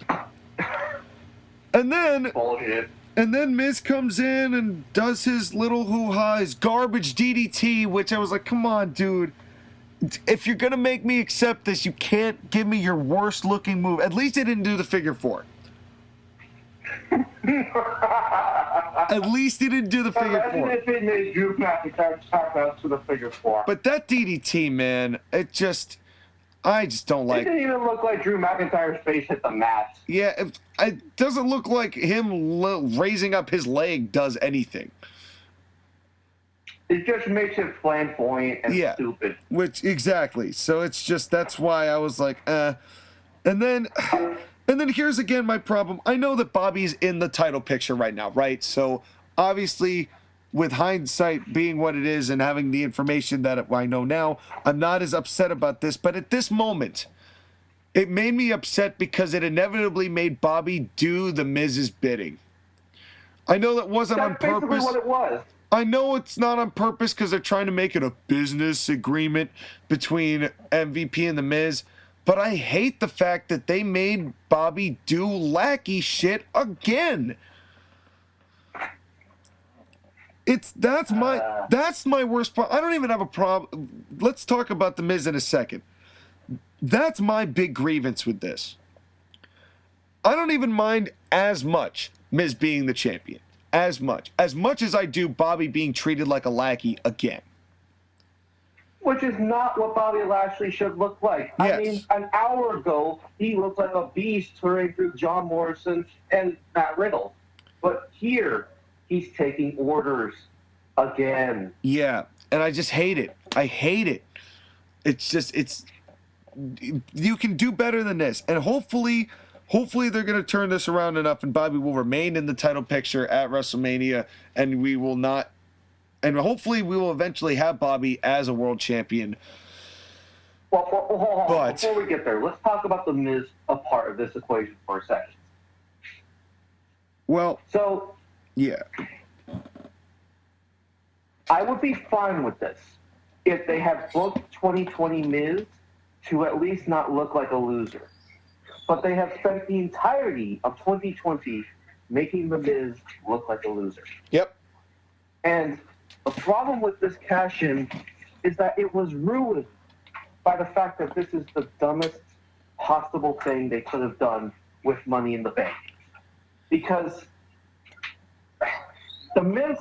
And then... Bullshit. And then Miz comes in and does his little hoo-ha, his garbage DDT, which I was like, come on, dude. If you're going to make me accept this, you can't give me your worst looking move. At least he didn't do the figure four. At least he didn't do the figure four. If it made Drew McIntyre tap out to the figure four. But that DDT, man, I just don't like it. Didn't even look like Drew McIntyre's face hit the mat. Yeah, it doesn't look like him raising up his leg does anything. It just makes it flamboyant and stupid. Exactly. So it's just, that's why I was like, And then here's again my problem. I know that Bobby's in the title picture right now, right? So obviously, with hindsight being what it is and having the information that I know now, I'm not as upset about this. But at this moment, it made me upset because it inevitably made Bobby do the Miz's bidding. I know that wasn't on purpose. That's basically what it was. I know it's not on purpose because they're trying to make it a business agreement between MVP and The Miz, but I hate the fact that they made Bobby do lackey shit again. That's my worst part. I don't even have a problem. Let's talk about The Miz in a second. That's my big grievance with this. I don't even mind as much Miz being the champion. As much as I do Bobby being treated like a lackey again. Which is not what Bobby Lashley should look like. Yes. I mean, an hour ago, he looked like a beast touring through John Morrison and Matt Riddle. But here, he's taking orders again. Yeah, and I just hate it. I hate it. You can do better than this. And hopefully they're going to turn this around enough and Bobby will remain in the title picture at WrestleMania and we will not, and hopefully we will eventually have Bobby as a world champion. Well, hold on. Before we get there, let's talk about The Miz a part of this equation for a second. Well, so, yeah. I would be fine with this if they had booked 2020 Miz to at least not look like a loser. But they have spent the entirety of 2020 making The Miz look like a loser. Yep. And the problem with this cash-in is that it was ruined by the fact that this is the dumbest possible thing they could have done with Money in the Bank. Because The Miz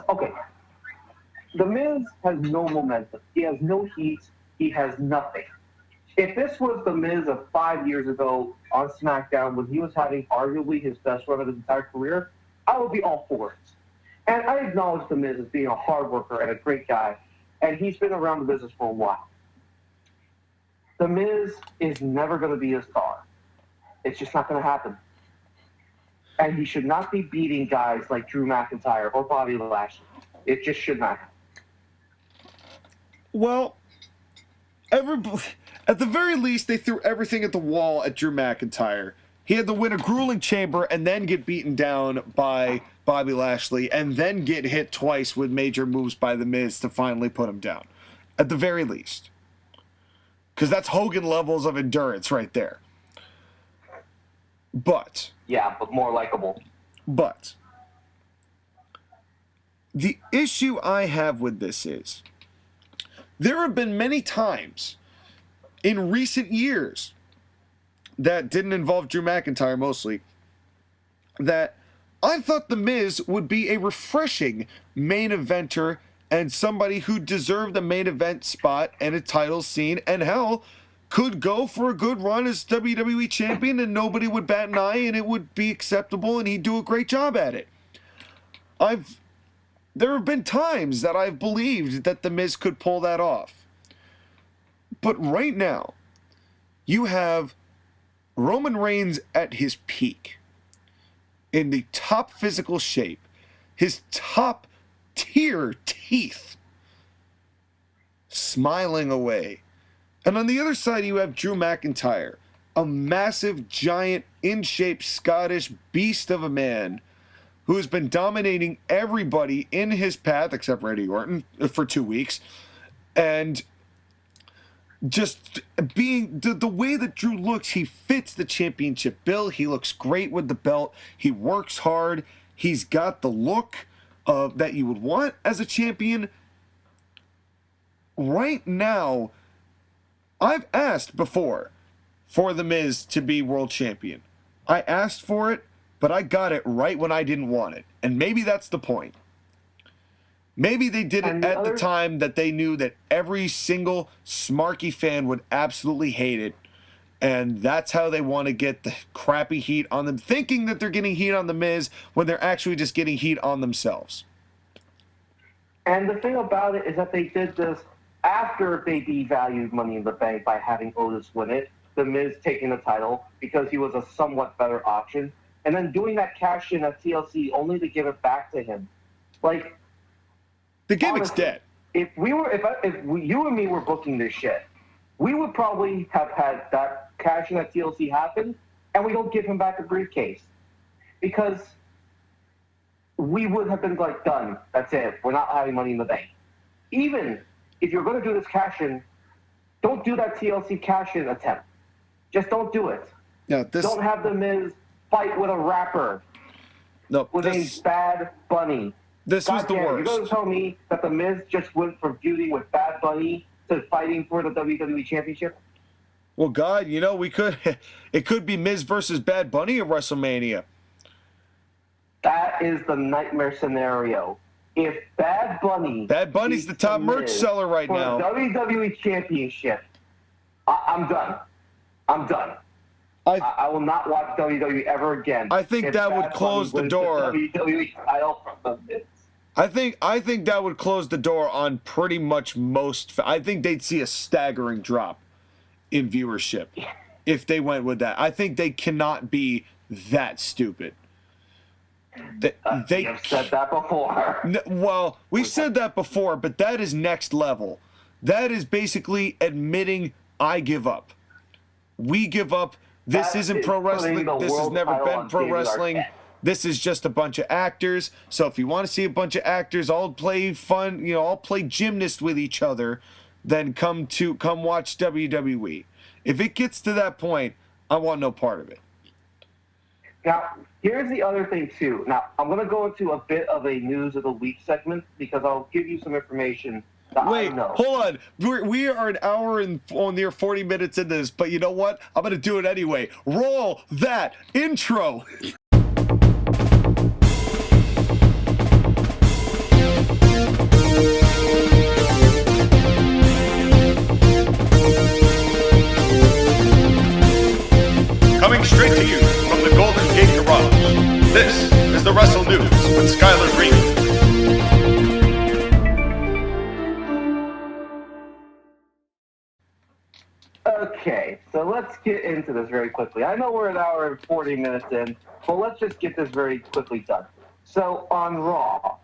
has no momentum. He has no heat. He has nothing. If this was The Miz of 5 years ago on SmackDown when he was having arguably his best run of his entire career, I would be all for it. And I acknowledge The Miz as being a hard worker and a great guy, and he's been around the business for a while. The Miz is never going to be a star. It's just not going to happen. And he should not be beating guys like Drew McIntyre or Bobby Lashley. It just should not happen. Well, at the very least, they threw everything at the wall at Drew McIntyre. He had to win a grueling chamber and then get beaten down by Bobby Lashley and then get hit twice with major moves by The Miz to finally put him down. At the very least. Because that's Hogan levels of endurance right there. But. Yeah, but more likable. But. The issue I have with this is, there have been many times in recent years that didn't involve Drew McIntyre mostly, that I thought The Miz would be a refreshing main eventer and somebody who deserved a main event spot and a title scene and hell could go for a good run as WWE champion and nobody would bat an eye and it would be acceptable and he'd do a great job at it. There have been times that I've believed that The Miz could pull that off. But right now, you have Roman Reigns at his peak, in the top physical shape, his top tier teeth, smiling away. And on the other side, you have Drew McIntyre, a massive, giant, in-shape Scottish beast of a man who has been dominating everybody in his path, except Randy Orton, for 2 weeks. And just being the way that Drew looks, he fits the championship bill. He looks great with the belt. He works hard. He's got the look that you would want as a champion. Right now, I've asked before for The Miz to be world champion. I asked for it, but I got it right when I didn't want it. And maybe that's the point. Maybe they did it at the time that they knew that every single smarky fan would absolutely hate it. And that's how they want to get the crappy heat on them, thinking that they're getting heat on The Miz when they're actually just getting heat on themselves. And the thing about it is that they did this after they devalued Money in the Bank by having Otis win it, The Miz taking the title because he was a somewhat better option, and then doing that cash in at TLC only to give it back to him. Like, the gimmick's dead. If you and me were booking this shit, we would probably have had that cash in at TLC happen, and we don't give him back a briefcase because we would have been like, done. That's it. We're not having Money in the Bank. Even if you're going to do this cash in, don't do that TLC cash in attempt. Just don't do it. No, don't have The Miz fight with a rapper. No, with a Bad Bunny. This was the worst. You're going to tell me that The Miz just went from feuding with Bad Bunny to fighting for the WWE Championship? Well, God, you know, it could be Miz versus Bad Bunny at WrestleMania. That is the nightmare scenario. If Bunny's the top merch seller right now. For the WWE Championship, I'm done. I'm done. I will not watch WWE ever again. I think that would close the door. The WWE title from The Miz. I think that would close the door on pretty much most. I think they'd see a staggering drop in viewership if they went with that. I think they cannot be that stupid. You've said that before. Well, we've said that before, but that is next level. That is basically admitting I give up. We give up. This isn't pro wrestling. This has never been pro wrestling. This is just a bunch of actors. So if you want to see a bunch of actors all play fun, all play gymnast with each other, then come watch WWE. If it gets to that point, I want no part of it. Now, here's the other thing, too. Now, I'm going to go into a bit of a news of the week segment because I'll give you some information that I know. Hold on. We are an hour and near 40 minutes into this, but you know what? I'm going to do it anyway. Roll that intro. Coming straight to you from the Golden Gate Garage, this is the Wrestle News with Skylar Green. Okay, so let's get into this very quickly. I know we're an hour and 40 minutes in, but let's just get this very quickly done. So on Raw,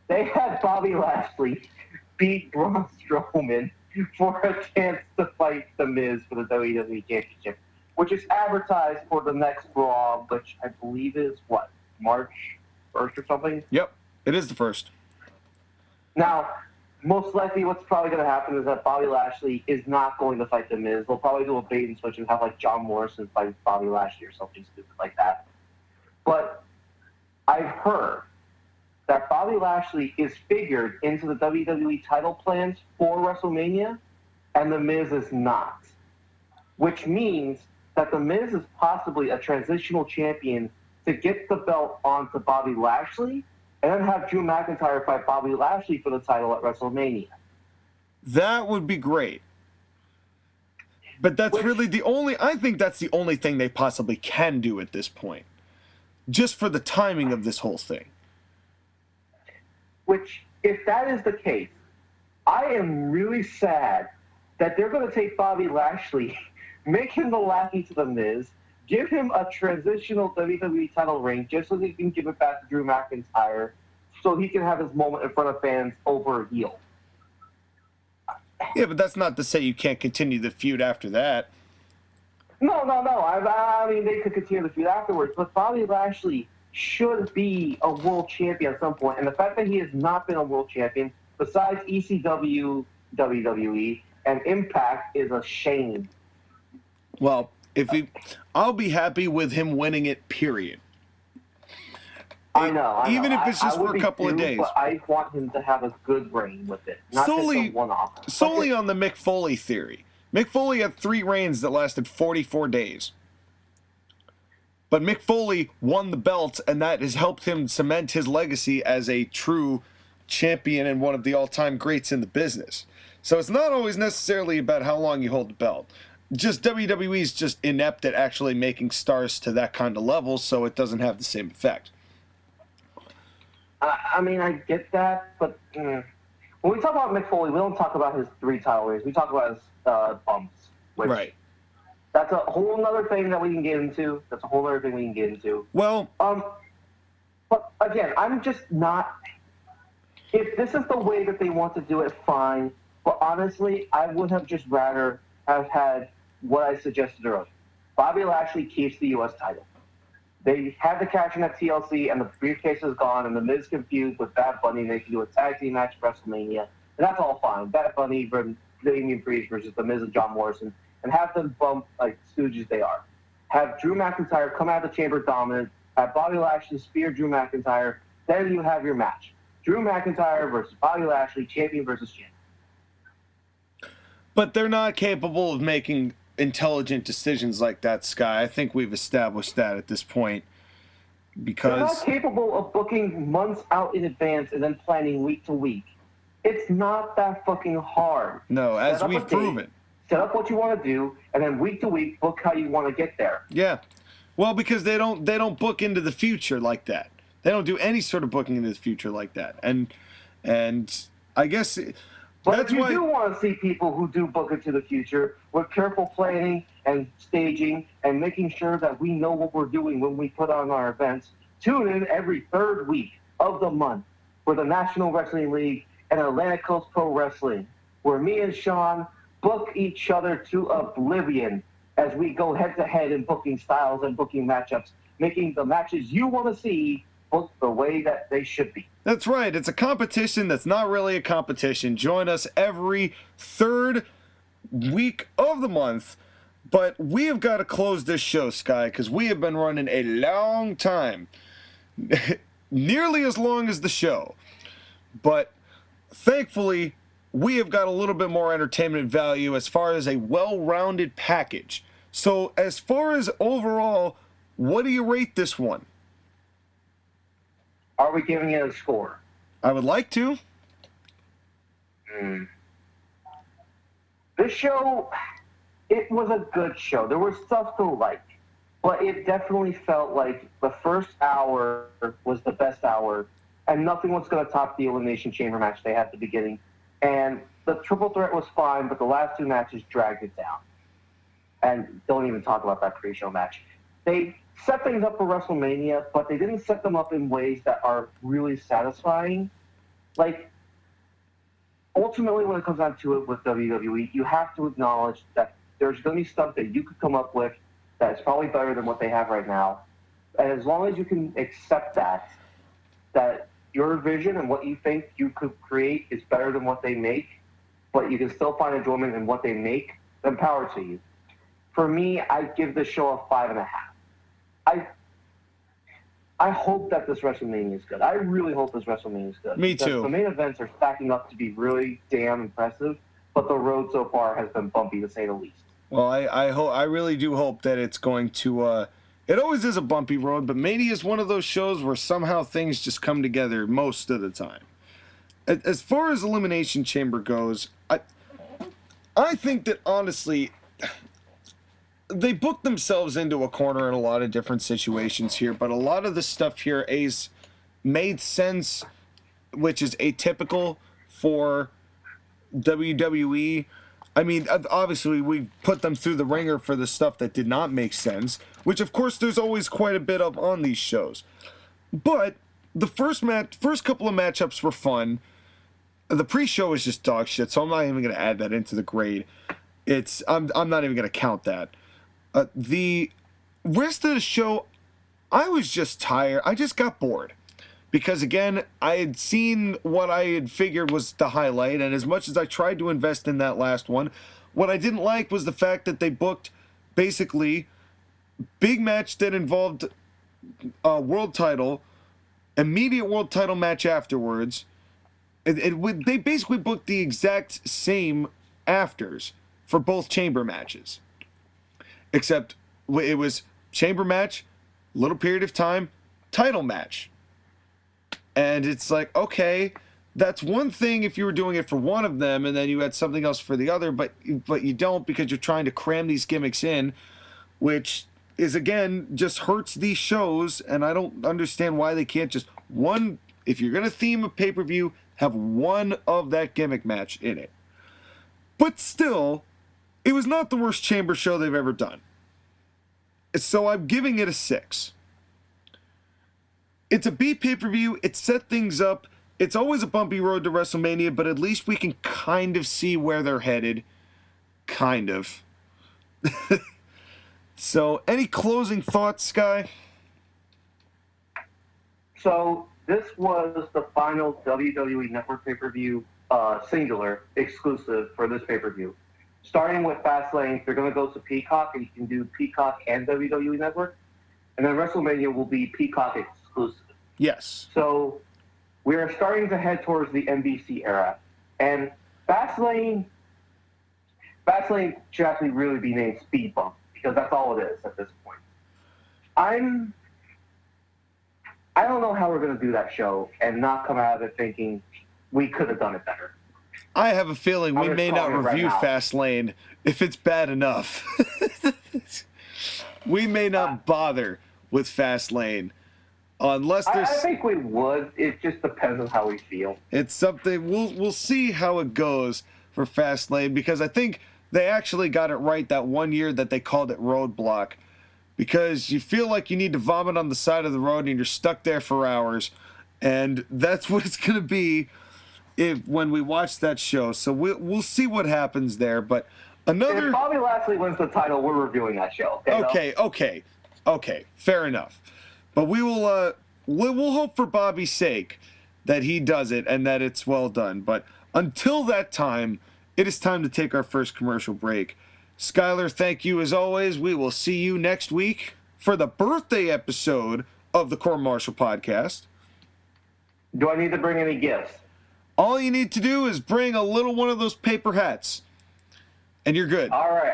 they had Bobby Lashley beat Braun Strowman for a chance to fight The Miz for the WWE Championship, which is advertised for the next Raw, which I believe is, March 1st or something? Yep, it is the 1st. Now, most likely what's probably going to happen is that Bobby Lashley is not going to fight The Miz. They'll probably do a bait and switch and have, John Morrison fight Bobby Lashley or something stupid like that. But I've heard that Bobby Lashley is figured into the WWE title plans for WrestleMania, and The Miz is not. Which means that The Miz is possibly a transitional champion to get the belt onto Bobby Lashley and then have Drew McIntyre fight Bobby Lashley for the title at WrestleMania. That would be great. But that's I think that's the only thing they possibly can do at this point. Just for the timing of this whole thing. Which, if that is the case, I am really sad that they're going to take Bobby Lashley, make him the lackey to The Miz, give him a transitional WWE title reign just so he can give it back to Drew McIntyre so he can have his moment in front of fans over a heel. Yeah, but that's not to say you can't continue the feud after that. No. I mean, they could continue the feud afterwards, but Bobby Lashley should be a world champion at some point. And the fact that he has not been a world champion, besides ECW, WWE, and Impact, is a shame. Well, I'll be happy with him winning it, period. I know. Even if it's just for a couple of days. But I want him to have a good reign with it, not just a one-off. Solely on the Mick Foley theory. Mick Foley had 3 reigns that lasted 44 days. But Mick Foley won the belt, and that has helped him cement his legacy as a true champion and one of the all-time greats in the business. So it's not always necessarily about how long you hold the belt. Just WWE is just inept at actually making stars to that kind of level, so it doesn't have the same effect. I mean, I get that, but when we talk about Mick Foley, we don't talk about his 3 title reigns. We talk about his bumps. Right. That's a whole other thing that we can get into. Well, but again, I'm just not. If this is the way that they want to do it, fine. But honestly, I would have just rather have had what I suggested earlier. Bobby Lashley keeps the U.S. title. They had to cash in at TLC, and the briefcase is gone, and the Miz confused with Bad Bunny. They can do a tag team match at WrestleMania, and that's all fine. Bad Bunny versus Damien Priest versus the Miz and John Morrison, and have them bump like stooges they are. Have Drew McIntyre come out of the chamber dominant. Have Bobby Lashley spear Drew McIntyre. Then you have your match. Drew McIntyre versus Bobby Lashley, champion versus champion. But they're not capable of making intelligent decisions like that, Sky. I think we've established that at this point. Because they're not capable of booking months out in advance and then planning week to week. It's not that fucking hard. No, as we've proven. Set up what you want to do, and then week to week book how you want to get there. Yeah. Well, because they don't book into the future like that. They don't do any sort of booking into the future like that. And I guess but that's if you why do want to see people who do book into the future with careful planning and staging and making sure that we know what we're doing when we put on our events, tune in every 3rd week of the month for the National Wrestling League and Atlantic Coast Pro Wrestling, where me and Sean book each other to oblivion as we go head-to-head in booking styles and booking matchups, making the matches you want to see book the way that they should be. That's right. It's a competition that's not really a competition. Join us every 3rd week of the month. But we have got to close this show, Sky, because we have been running a long time. Nearly as long as the show. But thankfully, we have got a little bit more entertainment value as far as a well-rounded package. So as far as overall, what do you rate this one? Are we giving it a score? I would like to. This show, it was a good show. There was stuff to like, but it definitely felt like the first hour was the best hour, and nothing was going to top the Elimination Chamber match they had at the beginning. And the triple threat was fine, but the last 2 matches dragged it down. And don't even talk about that pre-show match. They set things up for WrestleMania, but they didn't set them up in ways that are really satisfying. Like, ultimately, when it comes down to it with WWE, you have to acknowledge that there's going to be stuff that you could come up with that is probably better than what they have right now. And as long as you can accept that your vision and what you think you could create is better than what they make, but you can still find enjoyment in what they make, then power to you. For me, I give this show a 5.5. I hope that this WrestleMania is good. I really hope this WrestleMania is good. Me too. The main events are stacking up to be really damn impressive, but the road so far has been bumpy, to say the least. Well, I really do hope that it's going to. It always is a bumpy road, but Mania is one of those shows where somehow things just come together most of the time. As far as Elimination Chamber goes, I think that honestly, they booked themselves into a corner in a lot of different situations here, but a lot of the stuff here made sense, which is atypical for WWE. I mean, obviously, we put them through the ringer for the stuff that did not make sense, which, of course, there's always quite a bit of on these shows. But the first couple of matchups were fun. The pre-show was just dog shit, so I'm not even going to add that into the grade. I'm not even going to count that. The rest of the show, I was just tired. I just got bored. Because, again, I had seen what I had figured was the highlight, and as much as I tried to invest in that last one, what I didn't like was the fact that they booked, basically, big match that involved a world title immediate world title match afterwards. They basically booked the exact same afters for both chamber matches. Except it was chamber match, little period of time, title match. And it's like, okay, that's one thing if you were doing it for one of them and then you had something else for the other, but you don't because you're trying to cram these gimmicks in, which is, again, just hurts these shows, and I don't understand why they can't just, if you're going to theme a pay-per-view, have one of that gimmick match in it. But still, it was not the worst chamber show they've ever done. So I'm giving it a 6. It's a B pay-per-view. It set things up. It's always a bumpy road to WrestleMania, but at least we can kind of see where they're headed. Kind of. So, any closing thoughts, Sky? So, this was the final WWE Network pay-per-view, singular, exclusive for this pay-per-view. Starting with Fastlane, they're going to go to Peacock, and you can do Peacock and WWE Network. And then WrestleMania will be Peacock exclusive. Yes. So we are starting to head towards the NBC era. And Fastlane should actually really be named Speed Bump, because that's all it is at this point. I don't know how we're going to do that show and not come out of it thinking we could have done it better. I have a feeling we may not review Fastlane if it's bad enough. We may not bother with Fastlane unless there's... I think we would. It just depends on how we feel. It's something... We'll see how it goes for Fastlane, because I think they actually got it right that one year that they called it Roadblock, because you feel like you need to vomit on the side of the road and you're stuck there for hours, and that's what it's going to be when we watch that show. So we'll see what happens there. But another... If Bobby Lashley wins the title, we're reviewing that show. Okay, fair enough. But we'll hope for Bobby's sake that he does it and that it's well done. But until that time, it is time to take our first commercial break. Skylar, thank you as always. We will see you next week for the birthday episode of the Court-Martail podcast. Do I need to bring any gifts? All you need to do is bring a little one of those paper hats, and you're good. All right,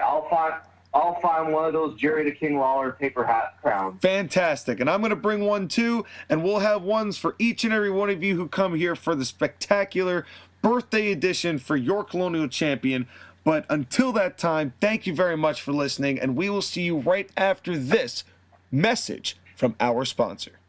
I'll find one of those Jerry the King Lawler paper hat crowns. Fantastic. And I'm going to bring one too, and we'll have ones for each and every one of you who come here for the spectacular birthday edition for your Colonial Champion. But until that time, thank you very much for listening, and we will see you right after this message from our sponsor.